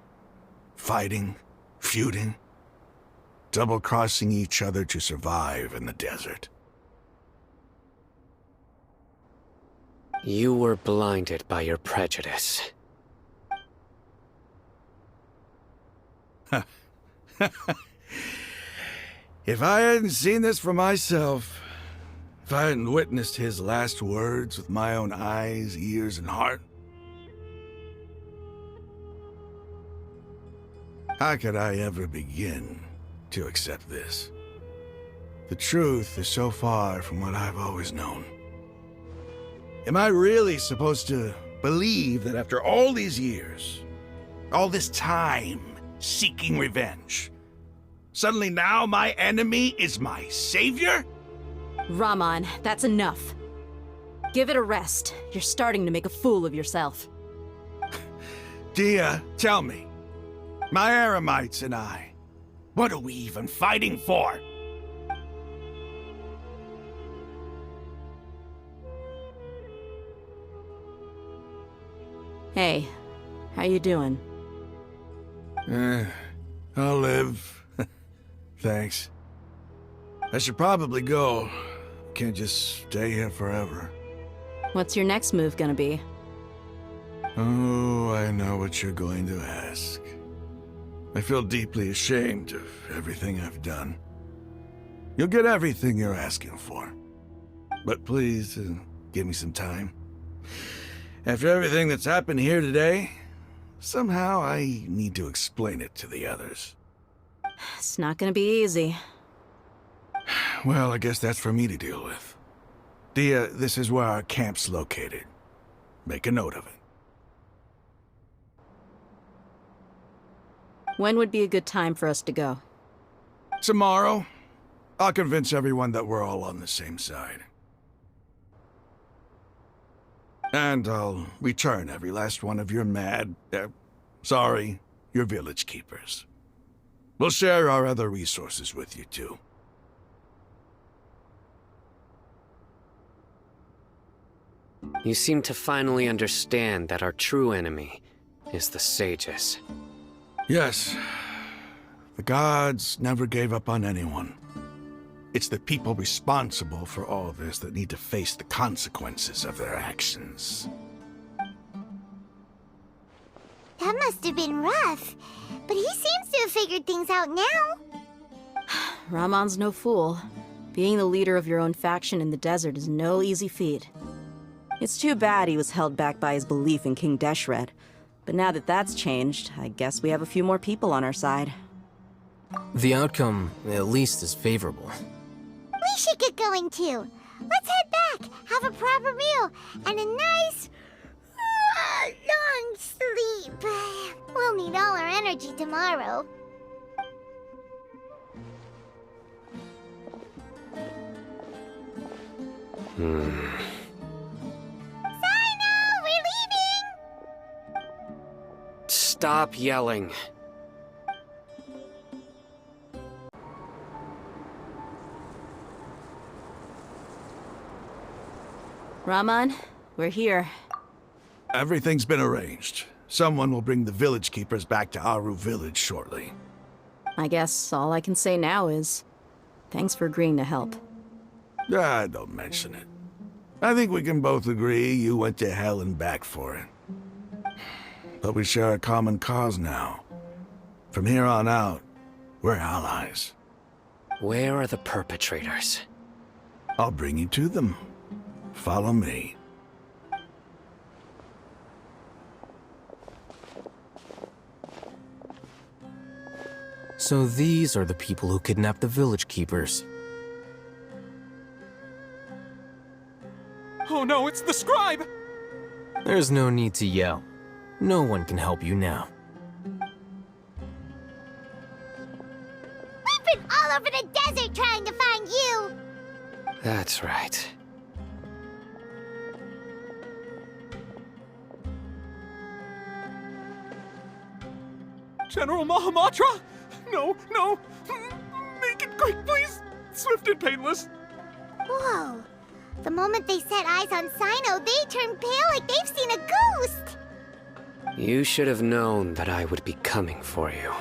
fighting, feuding, double-crossing each other to survive in the desert. You were blinded by your prejudice. If I hadn't seen this for myself, if I hadn't witnessed his last words with my own eyes, ears, and heart, how could I ever begin to accept this? The truth is so far from what I've always known. Am I really supposed to believe that after all these years, all this time seeking revenge, suddenly now my enemy is my savior? Raman, that's enough. Give it a rest. You're starting to make a fool of yourself. Dia, tell me, my Aramites and I, what are we even fighting for? Hey, how you doing? I'll live. Thanks. I should probably go. Can't just stay here forever. What's your next move gonna be? Oh, I know what you're going to ask. I feel deeply ashamed of everything I've done. You'll get everything you're asking for. But please, give me some time. After everything that's happened here today, somehow I need to explain it to the others. It's not gonna be easy. Well, I guess that's for me to deal with. Dia, this is where our camp's located. Make a note of it. When would be a good time for us to go? Tomorrow, I'll convince everyone that we're all on the same side. And I'll return every last one of your your village keepers. We'll share our other resources with you, too. You seem to finally understand that our true enemy is the sages. Yes. The gods never gave up on anyone. It's the people responsible for all this that need to face the consequences of their actions. That must have been rough, but he seems to have figured things out now. Ramon's no fool. Being the leader of your own faction in the desert is no easy feat. It's too bad he was held back by his belief in King Deshret. But now that that's changed, I guess we have a few more people on our side. The outcome, at least, is favorable. We should get going too. Let's head back, have a proper meal, and a nice, long sleep. We'll need all our energy tomorrow. We're leaving! Stop yelling. Ramon, we're here. Everything's been arranged. Someone will bring the village keepers back to Aru village shortly. I guess all I can say now is, thanks for agreeing to help. Don't mention it. I think we can both agree you went to hell and back for it. But we share a common cause now. From here on out, we're allies. Where are the perpetrators? I'll bring you to them. Follow me. So these are the people who kidnapped the village keepers. Oh no, it's the scribe! There's no need to yell. No one can help you now. We've been all over the desert trying to find you! That's right. General Mahamatra? No, no! Make it quick, please! Swift and painless! Whoa. The moment they set eyes on Sino, they turn pale like they've seen a ghost! You should have known that I would be coming for you.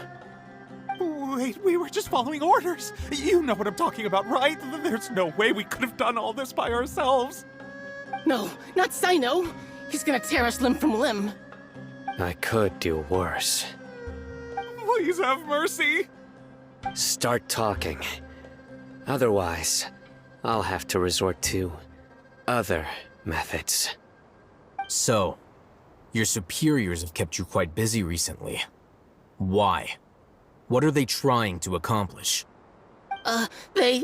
Wait, we were just following orders! You know what I'm talking about, right? There's no way we could have done all this by ourselves! No, not Sino! He's gonna tear us limb from limb! I could do worse. Please have mercy! Start talking. Otherwise, I'll have to resort to other methods. So, your superiors have kept you quite busy recently. Why? What are they trying to accomplish? They,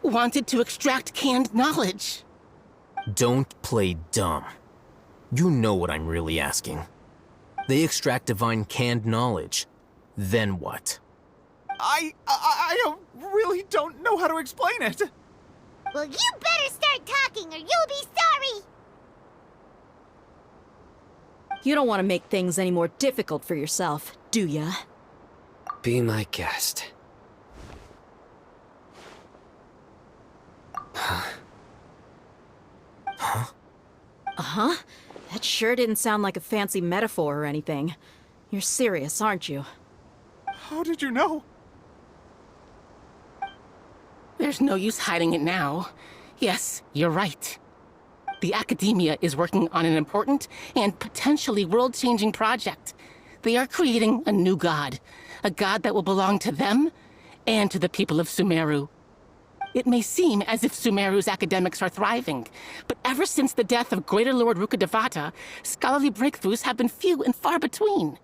wanted to extract canned knowledge. Don't play dumb. You know what I'm really asking. They extract divine canned knowledge. Then what? I really don't know how to explain it. Well, you better start talking or you'll be sorry! You don't want to make things any more difficult for yourself, do ya? Be my guest. Huh? Uh-huh? That sure didn't sound like a fancy metaphor or anything. You're serious, aren't you? How did you know? There's no use hiding it now. Yes, you're right. The Academia is working on an important and potentially world-changing project. They are creating a new god. A god that will belong to them and to the people of Sumeru. It may seem as if Sumeru's academics are thriving, but ever since the death of Greater Lord Rukkhadevata, scholarly breakthroughs have been few and far between.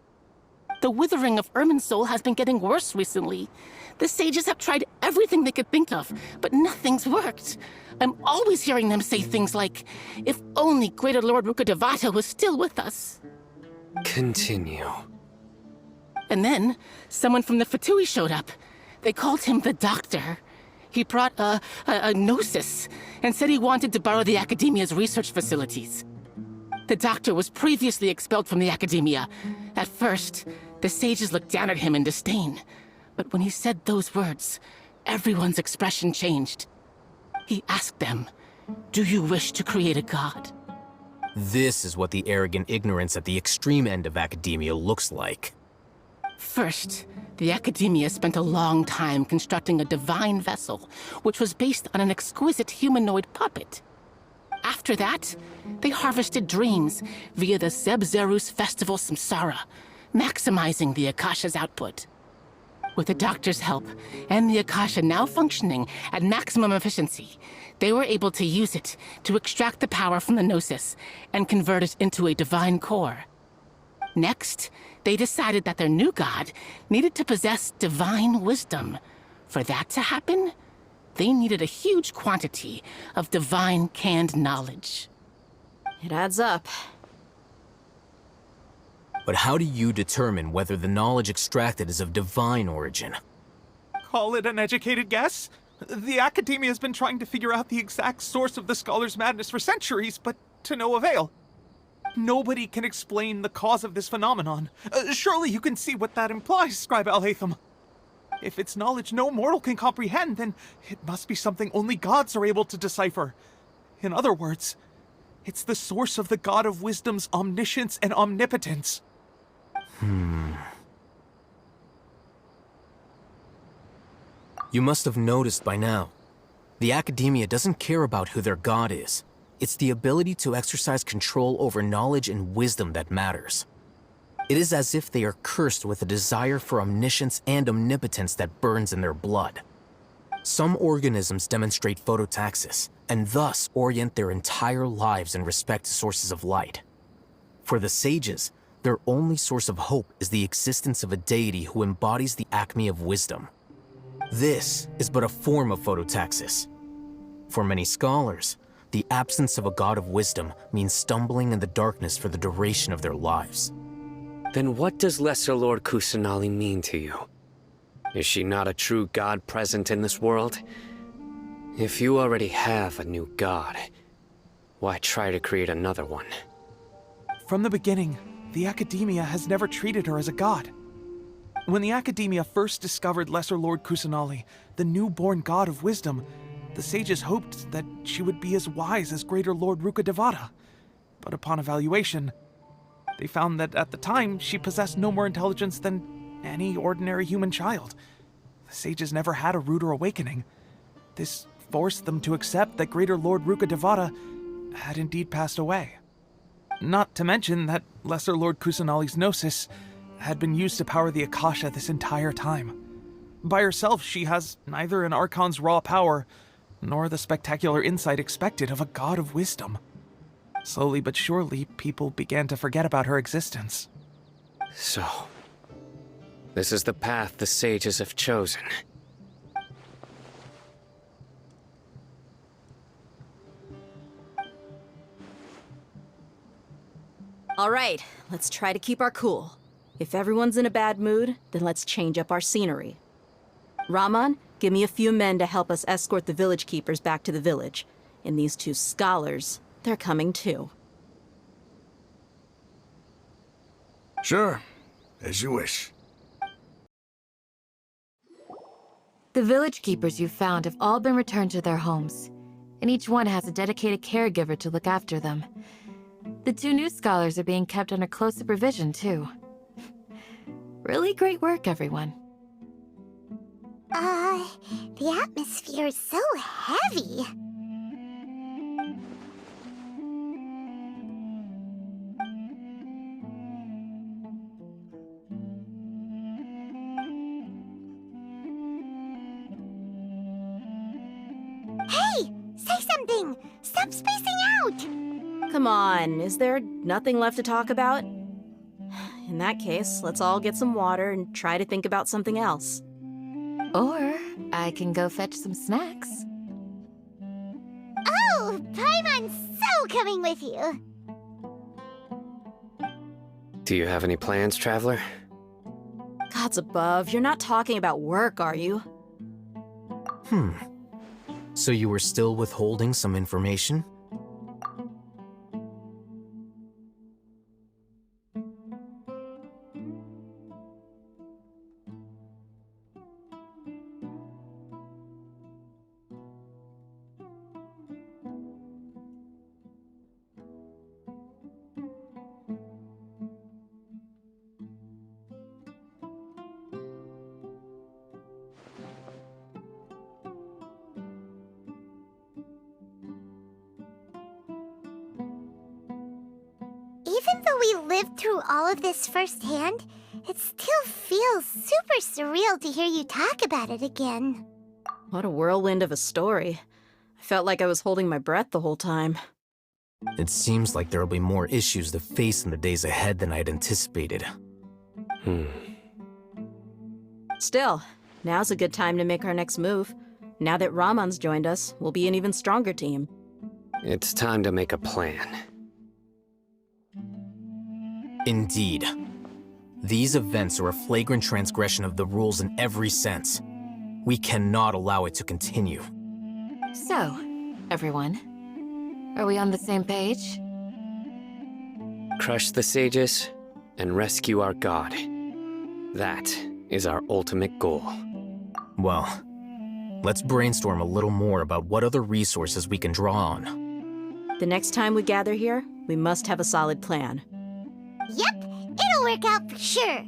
The withering of Irminsul has been getting worse recently. The sages have tried everything they could think of, but nothing's worked. I'm always hearing them say things like, if only Greater Lord Rukkhadevata was still with us. Continue. And then, someone from the Fatui showed up. They called him the Doctor. He brought a gnosis and said he wanted to borrow the Academia's research facilities. The Doctor was previously expelled from the Academia. At first, the sages looked down at him in disdain. But when he said those words, everyone's expression changed. He asked them, "Do you wish to create a god?" This is what the arrogant ignorance at the extreme end of academia looks like. First, the Academia spent a long time constructing a divine vessel, which was based on an exquisite humanoid puppet. After that, they harvested dreams via the Zeb-Zerus Festival Samsara, maximizing the Akasha's output. With the Doctor's help, and the Akasha now functioning at maximum efficiency, they were able to use it to extract the power from the Gnosis and convert it into a divine core. Next, they decided that their new god needed to possess divine wisdom. For that to happen, they needed a huge quantity of divine canned knowledge. It adds up. But how do you determine whether the knowledge extracted is of divine origin? Call it an educated guess? The Academia has been trying to figure out the exact source of the scholar's madness for centuries, but to no avail. Nobody can explain the cause of this phenomenon. Surely you can see what that implies, Scribe Alhaitham. If it's knowledge no mortal can comprehend, then it must be something only gods are able to decipher. In other words, it's the source of the God of Wisdom's omniscience and omnipotence. You must have noticed by now. The Academia doesn't care about who their god is. It's the ability to exercise control over knowledge and wisdom that matters. It is as if they are cursed with a desire for omniscience and omnipotence that burns in their blood. Some organisms demonstrate phototaxis, and thus orient their entire lives in respect to sources of light. For the sages, their only source of hope is the existence of a deity who embodies the acme of wisdom. This is but a form of phototaxis. For many scholars, the absence of a god of wisdom means stumbling in the darkness for the duration of their lives. Then what does Lesser Lord Kusanali mean to you? Is she not a true god present in this world? If you already have a new god, why try to create another one? From the beginning, the Academia has never treated her as a god. When the Academia first discovered Lesser Lord Kusanali, the newborn god of wisdom, the sages hoped that she would be as wise as Greater Lord Rukkhadevata. But upon evaluation, they found that at the time, she possessed no more intelligence than any ordinary human child. The sages never had a ruder awakening. This forced them to accept that Greater Lord Rukkhadevata had indeed passed away. Not to mention that Lesser Lord Kusanali's Gnosis had been used to power the Akasha this entire time. By herself, she has neither an Archon's raw power, nor the spectacular insight expected of a god of wisdom. Slowly but surely, people began to forget about her existence. So, this is the path the sages have chosen. All right, let's try to keep our cool. If everyone's in a bad mood, then let's change up our scenery. Rahman, give me a few men to help us escort the village keepers back to the village. And these two scholars, they're coming too. Sure, as you wish. The village keepers you found have all been returned to their homes, and each one has a dedicated caregiver to look after them. The two new scholars are being kept under close supervision, too. Really great work, everyone. The atmosphere is so heavy. Hey! Say something! Stop spacing out! Come on, is there nothing left to talk about? In that case, let's all get some water and try to think about something else. Or I can go fetch some snacks. Oh, Paimon's so coming with you. Do you have any plans, traveler? Gods above, you're not talking about work, are you? So you were still withholding some information? Even though we lived through all of this firsthand, it still feels super surreal to hear you talk about it again. What a whirlwind of a story. I felt like I was holding my breath the whole time. It seems like there'll be more issues to face in the days ahead than I'd anticipated. Still, now's a good time to make our next move. Now that Ramon's joined us, we'll be an even stronger team. It's time to make a plan. Indeed. These events are a flagrant transgression of the rules in every sense. We cannot allow it to continue. So, everyone, are we on the same page? Crush the sages and rescue our god. That is our ultimate goal. Well, let's brainstorm a little more about what other resources we can draw on. The next time we gather here, we must have a solid plan. Yep, it'll work out for sure.